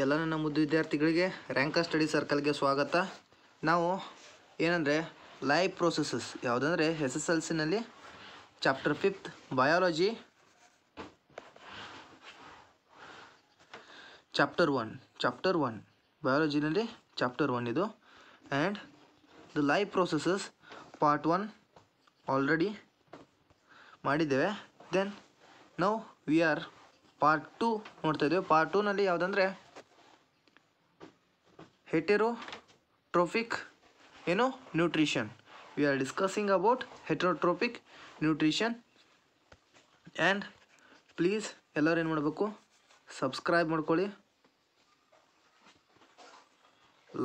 ಎಲ್ಲ ನನ್ನ ಮುದ್ದು ವಿದ್ಯಾರ್ಥಿಗಳಿಗೆ ರ್ಯಾಂಕರ್ ಸ್ಟಡಿ ಸರ್ಕಲ್ಗೆ ಸ್ವಾಗತ. ನಾವು ಏನಂದರೆ ಲೈಫ್ ಪ್ರೋಸೆಸಸ್ ಯಾವುದಂದರೆ SSLCನಲ್ಲಿ ಚಾಪ್ಟರ್ 5 ಬಯಾಲಜಿ ಚಾಪ್ಟರ್ 1 ಬಯಾಲಜಿನಲ್ಲಿ ಚಾಪ್ಟರ್ 1 ಇದು. And the life processes part 1 already ಮಾಡಿದ್ದೇವೆ. Then now we are part 2 ನೋಡ್ತಾ ಇದ್ದೇವೆ. ಪಾರ್ಟ್ 2ನಲ್ಲಿ ಯಾವುದಂದರೆ heterotrophic nutrition. We are discussing about heterotrophic nutrition. And please ಎಲ್ಲರೂ ಏನು ಮಾಡಬೇಕು, ಸಬ್ಸ್ಕ್ರೈಬ್ ಮಾಡ್ಕೊಳ್ಳಿ,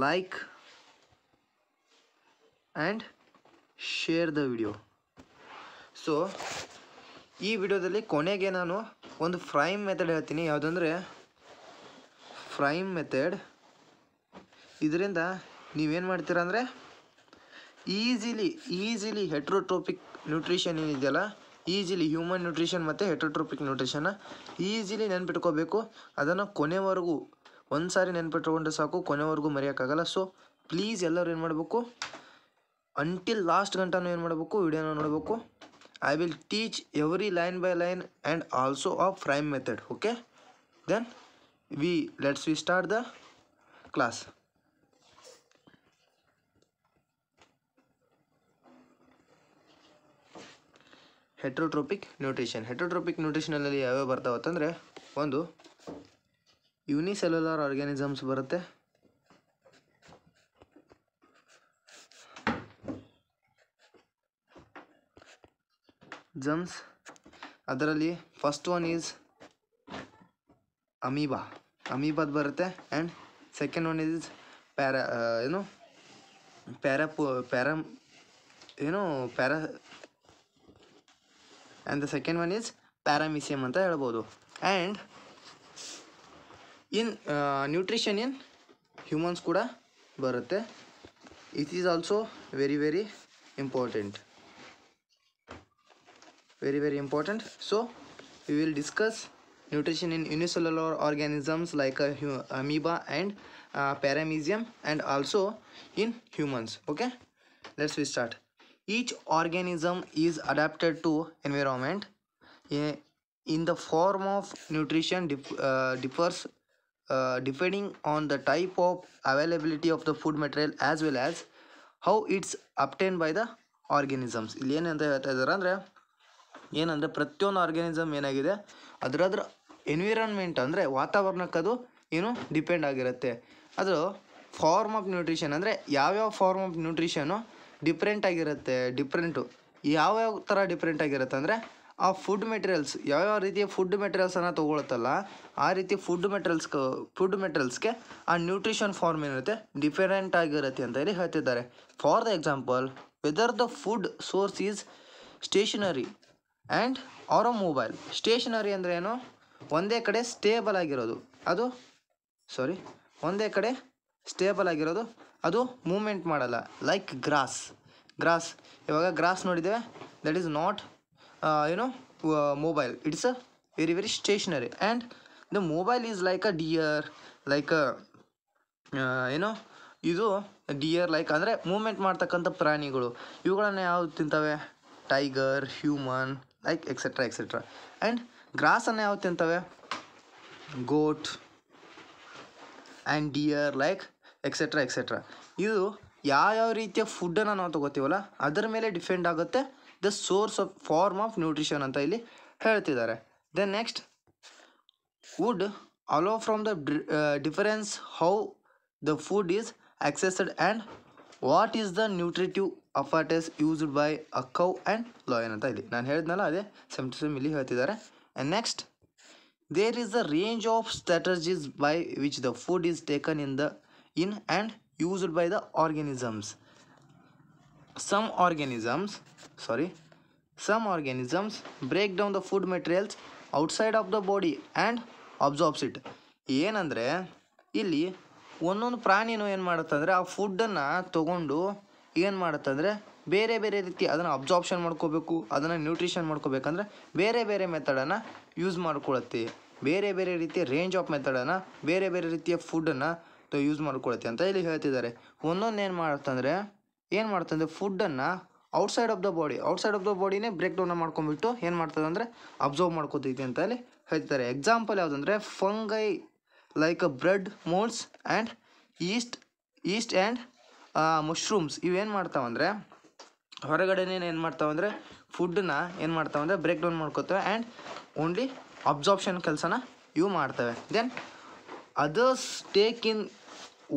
like and share the video. So ಈ ವಿಡಿಯೋದಲ್ಲಿ ಕೊನೆಗೆ ನಾನು ಒಂದು ಫ್ರೈಮ್ ಮೆಥಡ್ ಹೇಳ್ತೀನಿ. ಯಾವುದಂದರೆ ಫ್ರೈಮ್ ಮೆಥಡ್. ಇದರಿಂದ ನೀವೇನು ಮಾಡ್ತೀರ ಅಂದರೆ ಈಸಿಲಿ ಹೆಟ್ರೋಟ್ರೋಪಿಕ್ ನ್ಯೂಟ್ರಿಷನ್ ಏನಿದೆಯಲ್ಲ, ಈಸಿಲಿ ಹ್ಯೂಮನ್ ನ್ಯೂಟ್ರಿಷನ್ ಮತ್ತು ಹೆಟ್ರೋಟ್ರೋಪಿಕ್ ನ್ಯೂಟ್ರಿಷನ್ನ ಈಸಿಲಿ ನೆನ್ಪಿಟ್ಕೋಬೇಕು. ಅದನ್ನು ಕೊನೆವರೆಗೂ ಒಂದು ಸಾರಿ ನೆನ್ಪಿಟ್ಕೊಂಡ್ರೆ ಸಾಕು, ಕೊನೆವರೆಗೂ ಮರೆಯೋಕ್ಕಾಗಲ್ಲ. ಸೊ ಪ್ಲೀಸ್ ಎಲ್ಲರೂ ಏನು ಮಾಡಬೇಕು, ಅಂಟಿಲ್ ಲಾಸ್ಟ್ ಗಂಟನೂ ಏನು ಮಾಡಬೇಕು, ವಿಡಿಯೋನ ನೋಡಬೇಕು. I will teach every line by line and also a frame method. Okay, then let's start the class. Heterotrophic nutrition ಅಲ್ಲಿ ಯಾವ್ಯಾವ ಬರ್ತಾವೆ ಅಂತಂದರೆ, ಒಂದು ಯೂನಿಸೆಲ್ಯುಲರ್ ಆರ್ಗ್ಯಾನಿಸಮ್ಸ್ ಬರುತ್ತೆ, ಜಮ್ಸ್. ಅದರಲ್ಲಿ ಫಸ್ಟ್ ಒನ್ ಈಸ್ ಅಮೀಬಾದ್ ಬರುತ್ತೆ. And second one is para and the second one is paramecium ಅಂತ ಹೇಳ್ಬೋದು. And in nutrition in humans ಕೂಡ ಬರುತ್ತೆ. It is also very very important. Very important. So we will discuss nutrition in unicellular organisms like amoeba and paramecium, and also in humans. Okay, let's start. Each organism is adapted to environment. In the form of nutrition differs depending on the type of availability of the food material as well as how it's obtained by the organisms. ಇಲ್ಲಿ ಏನಂತ ಹೇಳ್ತಾ ಇದ್ದಾರೆ ಅಂದರೆ, ಏನಂದರೆ ಪ್ರತಿಯೊಂದು organism ಏನಾಗಿದೆ ಅದರ environment ಅಂದರೆ ವಾತಾವರಣಕ್ಕೆ ಅದು ಏನು ಡಿಪೆಂಡ್ ಆಗಿರುತ್ತೆ. ಅದು ಫಾರ್ಮ್ ಆಫ್ ನ್ಯೂಟ್ರಿಷನ್ ಅಂದರೆ ಯಾವ್ಯಾವ ಫಾರ್ಮ್ ಆಫ್ ನ್ಯೂಟ್ರಿಷನು ಡಿಫ್ರೆಂಟ್ ಆಗಿರುತ್ತೆ. ಯಾವ್ಯಾವ ಥರ ಡಿಫ್ರೆಂಟ್ ಆಗಿರುತ್ತೆ ಅಂದರೆ, ಆ ಫುಡ್ ಮೆಟೀರಿಯಲ್ಸ್ ಯಾವ್ಯಾವ ರೀತಿಯ ಫುಡ್ ಮೆಟೀರಿಯಲ್ಸನ್ನು ತೊಗೊಳುತ್ತಲ್ಲ, ಆ ರೀತಿ ಫುಡ್ ಮೆಟೀರಿಯಲ್ಸ್ಗೆ ಆ ನ್ಯೂಟ್ರಿಷನ್ ಫಾರ್ಮ್ ಏನಿರುತ್ತೆ ಡಿಫರೆಂಟ್ ಆಗಿರುತ್ತೆ ಅಂತ ಹೇಳಿ ಹೇಳ್ತಿದ್ದಾರೆ. For the example, whether the food source is stationary and or mobile. Stationary ಅಂದರೆ ಏನು, ಒಂದೇ ಕಡೆ ಸ್ಟೇಬಲ್ ಆಗಿರೋದು, ಅದು ಮೂಮೆಂಟ್ ಮಾಡಲ್ಲ. Like grass. ಇವಾಗ ಗ್ರಾಸ್ ನೋಡಿದ್ದೇವೆ, that is not mobile, it's a very very stationary. And the mobile is like a deer, ಇದು ಡಿಯರ್ ಲೈಕ್ ಅಂದರೆ ಮೂಮೆಂಟ್ ಮಾಡ್ತಕ್ಕಂಥ ಪ್ರಾಣಿಗಳು. ಇವುಗಳನ್ನು ಯಾವ್ದು ತಿಂತವೆ, tiger, human, like etcetera. And ಗ್ರಾಸನ್ನು ಯಾವ್ದು ತಿಂತವೆ, goat and deer, like etcetera. ಇದು ಯಾವ್ಯಾವ ರೀತಿಯ ಫುಡ್ಡನ್ನು ನಾವು ತೊಗೋತೀವಲ್ಲ ಅದರ ಮೇಲೆ ಡಿಪೆಂಡ್ ಆಗುತ್ತೆ the source of form of nutrition ಅಂತ ಇಲ್ಲಿ ಹೇಳ್ತಿದ್ದಾರೆ. Then next, would allow from the difference how the food is accessed and what is the nutritive apparatus used by a cow and lion ಅಂತ ಇಲ್ಲಿ ನಾನು ಹೇಳಿದ್ನಲ್ಲ, ಅದೇ same ಇಲ್ಲಿ ಹೇಳ್ತಿದ್ದಾರೆ. And next, there is a range of strategies by which the food is taken in and used by the organisms. Some organisms break down the food materials outside of the body and absorbs it. ಏನಂದರೆ ಇಲ್ಲಿ ಒಂದೊಂದು ಪ್ರಾಣಿನೂ ಏನು ಮಾಡುತ್ತಂದರೆ ಆ ಫುಡ್ಡನ್ನು ತೊಗೊಂಡು ಏನು ಮಾಡುತ್ತಂದರೆ ಬೇರೆ ರೀತಿ ಅದನ್ನು ಅಬ್ಸಾರ್ಪ್ಷನ್ ಮಾಡ್ಕೋಬೇಕು, ಅದನ್ನು ನ್ಯೂಟ್ರಿಷನ್ ಮಾಡ್ಕೋಬೇಕಂದ್ರೆ ಬೇರೆ ಮೆಥಡನ್ನು ಯೂಸ್ ಮಾಡ್ಕೊಳತ್ತೆ. ಬೇರೆ ಬೇರೆ ರೀತಿಯ ರೇಂಜ್ ಆಫ್ ಮೆಥಡನ್ನು, ಬೇರೆ ಬೇರೆ ರೀತಿಯ ಫುಡ್ಡನ್ನು ಯೂಸ್ ಮಾಡ್ಕೊಳುತ್ತೆ ಅಂತ ಇಲ್ಲಿ ಹೇಳ್ತಿದ್ದಾರೆ. ಒಂದೊಂದು ಏನು ಮಾಡ್ತಂದ್ರೆ ಫುಡ್ಡನ್ನು ಔಟ್ಸೈಡ್ ಆಫ್ ದ ಬಾಡಿನೇ ಬ್ರೇಕ್ ಡೌನ್ ಮಾಡ್ಕೊಂಡ್ಬಿಟ್ಟು ಏನು ಮಾಡ್ತದೆ ಅಂದರೆ ಅಬ್ಸರ್ವ್ ಮಾಡ್ಕೋತೈತಿ ಅಂತ ಇಲ್ಲಿ ಹೇಳ್ತಿದ್ದಾರೆ. ಎಕ್ಸಾಂಪಲ್ ಯಾವುದಂದರೆ fungi like bread moulds and yeast and mushrooms ಇವೇನು ಮಾಡ್ತಾವಂದರೆ ಹೊರಗಡೆನೇ ಏನು ಮಾಡ್ತಾವಂದರೆ ಫುಡ್ಡನ್ನ ಏನು ಮಾಡ್ತಾವಂದರೆ ಬ್ರೇಕ್ ಡೌನ್ ಮಾಡ್ಕೋತವೆ ಆ್ಯಂಡ್ ಓನ್ಲಿ ಅಬ್ಸಾರ್ಪ್ಷನ್ ಕೆಲಸನ ಇವು ಮಾಡ್ತವೆ. Then others take in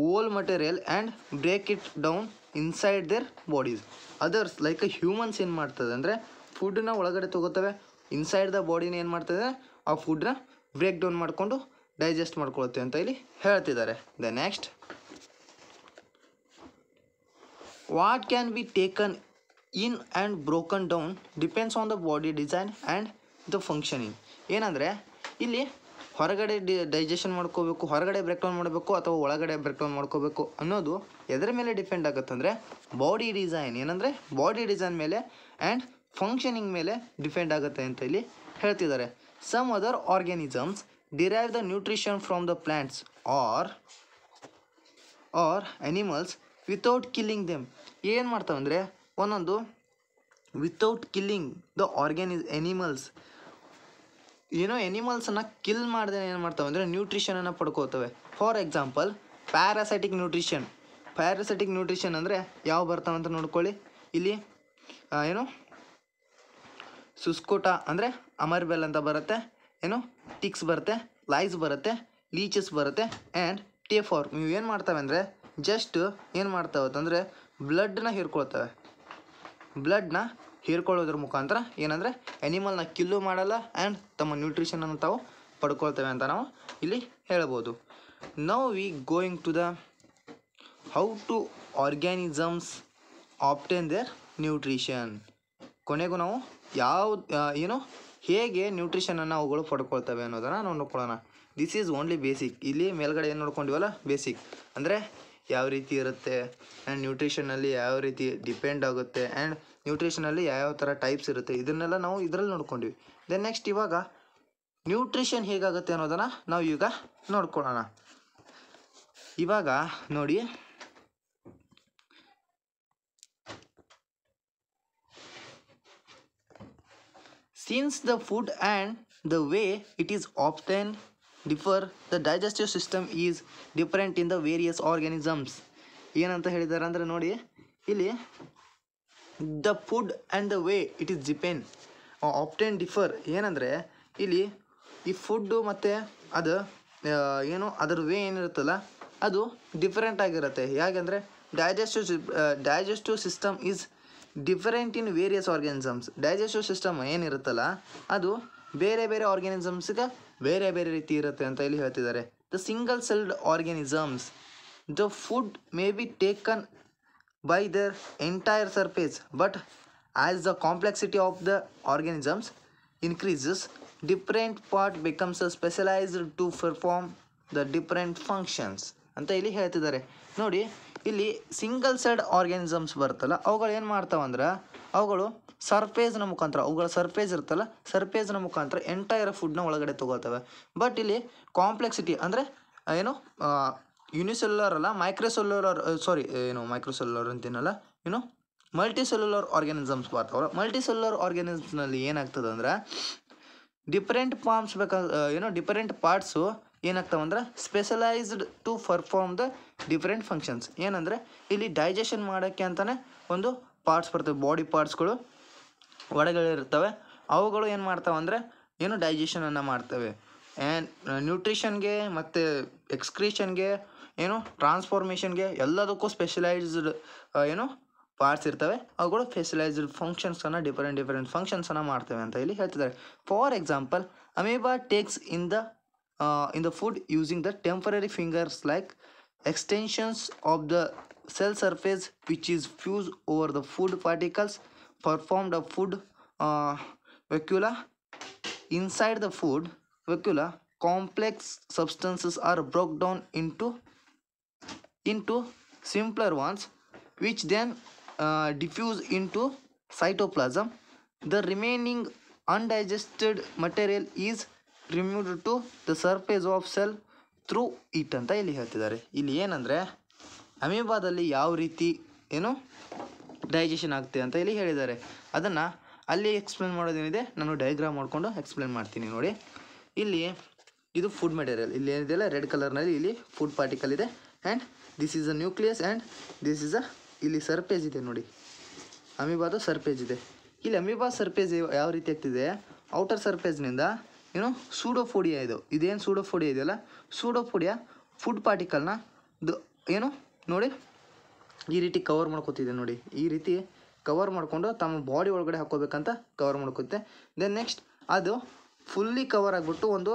whole material and break it down inside their bodies. Others like humans ಏನು ಮಾಡ್ತದೆ ಅಂದರೆ ಫುಡ್ಡನ್ನ ಒಳಗಡೆ ತೊಗೋತವೆ, ಇನ್ಸೈಡ್ ದ ಬಾಡಿನ ಏನು ಮಾಡ್ತದೆ ಆ ಫುಡ್ನ ಬ್ರೇಕ್ ಡೌನ್ ಮಾಡಿಕೊಂಡು ಡೈಜೆಸ್ಟ್ ಮಾಡ್ಕೊಳುತ್ತೆ ಅಂತ ಇಲ್ಲಿ ಹೇಳ್ತಿದ್ದಾರೆ. The next, what can be taken in and broken down depends on the body design and the functioning. ಏನಂದರೆ ಇಲ್ಲಿ ಹೊರಗಡೆ ಡೈಜೆಷನ್ ಮಾಡ್ಕೋಬೇಕು, ಹೊರಗಡೆ ಬ್ರೇಕ್ ಡೌನ್ ಮಾಡಬೇಕು ಅಥವಾ ಒಳಗಡೆ ಬ್ರೇಕ್ ಡೌನ್ ಮಾಡ್ಕೋಬೇಕು ಅನ್ನೋದು ಎದರ ಮೇಲೆ ಡಿಪೆಂಡ್ ಆಗುತ್ತೆ ಅಂದರೆ ಬಾಡಿ ಡಿಸೈನ್, ಏನಂದರೆ ಬಾಡಿ ಡಿಸೈನ್ ಮೇಲೆ ಆ್ಯಂಡ್ ಫಂಕ್ಷನಿಂಗ್ ಮೇಲೆ ಡಿಪೆಂಡ್ ಆಗುತ್ತೆ ಅಂತ ಇಲ್ಲಿ ಹೇಳ್ತಿದ್ದಾರೆ. Some other organisms derive the nutrition from the plants or animals without killing them. ಏನು ಮಾಡ್ತಾವಂದರೆ ಒಂದೊಂದು ವಿತೌಟ್ ಕಿಲ್ಲಿಂಗ್ ದ ಎನಿಮಲ್ಸ್, ಎನಿಮಲ್ಸನ್ನು ಕಿಲ್ ಮಾಡದೆ ಏನು ಮಾಡ್ತಾವೆ ಅಂದರೆ ನ್ಯೂಟ್ರಿಷನನ್ನು ಪಡ್ಕೋತವೆ. ಫಾರ್ ಎಕ್ಸಾಂಪಲ್ ಪ್ಯಾರಾಸೈಟಿಕ್ ನ್ಯೂಟ್ರಿಷನ್ ಅಂದರೆ ಯಾವ ಬರ್ತಾವೆ ಅಂತ ನೋಡ್ಕೊಳ್ಳಿ. ಇಲ್ಲಿ ಸುಸ್ಕೋಟ ಅಂದರೆ ಅಮರ್ಬೆಲ್ ಅಂತ ಬರುತ್ತೆ, ಟಿಕ್ಸ್ ಬರುತ್ತೆ, ಲೈಸ್ ಬರುತ್ತೆ, ಲೀಚಸ್ ಬರುತ್ತೆ ಆ್ಯಂಡ್ ಟೇಫಾರ್. ನೀವು ಏನು ಮಾಡ್ತವೆ ಅಂದರೆ ಜಸ್ಟ್ ಏನು ಮಾಡ್ತಾವೆ ಅಂದರೆ ಬ್ಲಡ್ನ ಹೀರ್ಕೊಳ್ಳೋದ್ರ ಮುಖಾಂತರ ಏನಂದರೆ ಎನಿಮಲ್ನ ಕಿಲ್ಲು ಮಾಡಲ್ಲ ಆ್ಯಂಡ್ ತಮ್ಮ ನ್ಯೂಟ್ರಿಷನನ್ನು ತಾವು ಪಡ್ಕೊಳ್ತೇವೆ ಅಂತ ನಾವು ಇಲ್ಲಿ ಹೇಳ್ಬೋದು. Now we going to the how to organisms obtain their nutrition. ಕೊನೆಗೂ ನಾವು ಹೇಗೆ ನ್ಯೂಟ್ರಿಷನನ್ನು ಅವುಗಳು ಪಡ್ಕೊಳ್ತವೆ ಅನ್ನೋದನ್ನು ನಾವು ನೋಡ್ಕೊಳ್ಳೋಣ. This is only basic. ಇಲ್ಲಿ ಮೇಲ್ಗಡೆ ಏನು ನೋಡ್ಕೊಂಡಿವಲ್ಲ ಬೇಸಿಕ್ ಅಂದರೆ ಯಾವ ರೀತಿ ಇರುತ್ತೆ ಆ್ಯಂಡ್ ನ್ಯೂಟ್ರಿಷನಲ್ಲಿ ಯಾವ ರೀತಿ ಡಿಪೆಂಡ್ ಆಗುತ್ತೆ ಆ್ಯಂಡ್ ನ್ಯೂಟ್ರಿಷನಲ್ಲಿ ಯಾವ್ಯಾವ ಥರ ಟೈಪ್ಸ್ ಇರುತ್ತೆ ಇದನ್ನೆಲ್ಲ ನಾವು ಇದರಲ್ಲಿ ನೋಡ್ಕೊಂಡಿವಿ. ದೆನ್ ನೆಕ್ಸ್ಟ್ ಇವಾಗ ನ್ಯೂಟ್ರಿಷನ್ ಹೇಗಾಗುತ್ತೆ ಅನ್ನೋದನ್ನು ನಾವು ಈಗ ನೋಡ್ಕೊಳ್ಳೋಣ. ಇವಾಗ ನೋಡಿ, since the food and the way it is obtained differ, the digestive system is different in the various organisms. ಏನಂತ ಹೇಳಿದ್ದಾರೆ ಅಂದರೆ ನೋಡಿ, ಇಲ್ಲಿ the food and the way it is obtain differ. ಏನಂದರೆ ಇಲ್ಲಿ ಈ ಫುಡ್ಡು ಮತ್ತು ಅದು ಅದರ ವೇ ಏನಿರುತ್ತಲ್ಲ ಅದು ಡಿಫರೆಂಟ್ ಆಗಿರುತ್ತೆ. ಯಾಕೆಂದರೆ digestive system is different in various organisms. Digestive system ಏನಿರುತ್ತಲ್ಲ ಅದು ಬೇರೆ ಬೇರೆ ಆರ್ಗ್ಯಾನಿಸಮ್ಸ್ಗೆ ಬೇರೆ ಬೇರೆ ರೀತಿ ಇರುತ್ತೆ ಅಂತ ಇಲ್ಲಿ ಹೇಳ್ತಿದ್ದಾರೆ. The single celled organisms, the food may be taken by their entire surface, but as the complexity of the organisms increases, different part becomes specialized to perform the different functions ಅಂತ ಇಲ್ಲಿ ಹೇಳ್ತಿದ್ದಾರೆ. ನೋಡಿ, ಇಲ್ಲಿ ಸಿಂಗಲ್ ಸೆಲ್ಡ್ ಆರ್ಗ್ಯಾನಿಸಮ್ಸ್ ಬರುತ್ತಲ್ಲ ಅವುಗಳು ಏನು ಮಾಡ್ತಾವಂದ್ರೆ ಅವುಗಳು ಸರ್ಫೇಸ್ನ ಮುಖಾಂತರ, ಅವುಗಳ ಸರ್ಫೇಸ್ ಇರುತ್ತಲ್ಲ ಸರ್ಫೇಸ್ನ ಮುಖಾಂತರ ಎಂಟೈರ್ ಫುಡ್ನ ಒಳಗಡೆ ತೊಗೊಳ್ತವೆ. ಬಟ್ ಇಲ್ಲಿ ಕಾಂಪ್ಲೆಕ್ಸಿಟಿ ಅಂದರೆ ಯುನಿಸೆಲ್ಯುಲರ್ ಅಲ್ಲ, ಮೈಕ್ರೋಸೆಲ್ಯುಲರ್ ಅಂತೀನಲ್ಲ, ಮಲ್ಟಿಸೆಲ್ಯುಲರ್ ಆರ್ಗ್ಯಾನಿಸಮ್ಸ್ ಬರ್ತಾವಲ್ಲ. ಮಲ್ಟಿಸೆಲ್ಯುಲರ್ ಆರ್ಗ್ಯಾನಿಸಮ್ಸ್ನಲ್ಲಿ ಏನಾಗ್ತದೆ ಅಂದ್ರೆ ಡಿಫರೆಂಟ್ ಡಿಫರೆಂಟ್ ಪಾರ್ಟ್ಸು ಏನಾಗ್ತಾವಂದ್ರೆ specialised to perform the different functions. ಏನಂದರೆ ಇಲ್ಲಿ ಡೈಜೆಷನ್ ಮಾಡೋಕ್ಕೆ ಅಂತಲೇ ಒಂದು ಪಾರ್ಟ್ಸ್ ಬರ್ತವೆ, ಬಾಡಿ ಪಾರ್ಟ್ಸ್ಗಳು ಒಳಗಡೆ ಅವುಗಳು ಏನು ಮಾಡ್ತಾವಂದರೆ ಡೈಜೆಷನನ್ನು ಮಾಡ್ತವೆ. ಆ್ಯಂಡ್ ನ್ಯೂಟ್ರಿಷನ್ಗೆ ಮತ್ತು ಎಕ್ಸ್ಕ್ರೀಷನ್ಗೆ ಟ್ರಾನ್ಸ್ಫಾರ್ಮೇಷನ್ಗೆ ಎಲ್ಲದಕ್ಕೂ ಸ್ಪೆಷಲೈಸ್ಡ್ ಪಾರ್ಟ್ಸ್ ಇರ್ತವೆ. ಅವುಗಳು ಸ್ಪೆಷಲೈಸ್ಡ್ ಫಂಕ್ಷನ್ಸನ್ನು ಡಿಫರೆಂಟ್ ಫಂಕ್ಷನ್ಸನ್ನು ಮಾಡ್ತವೆ ಅಂತ ಇಲ್ಲಿ ಹೇಳ್ತಿದ್ದಾರೆ. For example, amoeba takes in the food using the temporary fingers like extensions of the cell surface which is fused over the food particles, performed a food vacuola. Inside the food vacuola, complex substances are broken down into simpler ones which then diffuse into cytoplasm. The remaining undigested material is removed to the surface of cell through it ಅಂತ ಇಲ್ಲಿ ಹೇಳ್ತಿದ್ದಾರೆ. ಇಲ್ಲಿ ಏನಂದರೆ ಅಮೀಬಾದಲ್ಲಿ ಯಾವ ರೀತಿ ಏನು digestion ಆಗುತ್ತೆ ಅಂತ ಇಲ್ಲಿ ಹೇಳಿದ್ದಾರೆ. ಅದನ್ನು ಅಲ್ಲಿ ಎಕ್ಸ್ಪ್ಲೇನ್ ಮಾಡೋದೇನಿದೆ ನಾನು ಡಯಾಗ್ರಾಮ್ ಮಾಡಿಕೊಂಡು ಎಕ್ಸ್ಪ್ಲೇನ್ ಮಾಡ್ತೀನಿ ನೋಡಿ. ಇಲ್ಲಿ ಇದು ಫುಡ್ ಮೆಟೀರಿಯಲ್, ಇಲ್ಲಿ ಏನಿದೆಯಲ್ಲ ರೆಡ್ ಕಲರ್ನಲ್ಲಿ ಇಲ್ಲಿ ಫುಡ್ ಪಾರ್ಟಿಕಲ್ ಇದೆ. And this is a nucleus and this is a ಇಲ್ಲಿ ಸರ್ಫೇಸ್ ಇದೆ ನೋಡಿ, ಅಮೀಬಾದ ಸರ್ಫೇಸ್ ಇದೆ. ಇಲ್ಲಿ ಅಮೀಬಾ ಸರ್ಫೇಸ್ ಯಾವ ರೀತಿ ಆಗ್ತಿದೆ, ಔಟರ್ ಸರ್ಫೇಸ್ನಿಂದ ಏನು ಸೂಡೋಫೋಡಿಯಾ ಇದೇನು ಸೂಡೋಫೋಡಿಯಾ ಇದೆಯಲ್ಲ, ಸೂಡೋಫೋಡಿಯಾ ಫುಡ್ ಪಾರ್ಟಿಕಲ್ನ ಏನು ನೋಡಿ ಈ ರೀತಿ ಕವರ್ ಮಾಡ್ಕೋತಿದೆ ನೋಡಿ, ಈ ರೀತಿ ಕವರ್ ಮಾಡಿಕೊಂಡು ತಮ್ಮ ಬಾಡಿ ಒಳಗಡೆ ಹಾಕೋಬೇಕಂತ ಕವರ್ ಮಾಡ್ಕೊತ್ತೆ. ದೆನ್ ನೆಕ್ಸ್ಟ್ ಅದು ಫುಲ್ಲಿ ಕವರ್ ಆಗಿಬಿಟ್ಟು ಒಂದು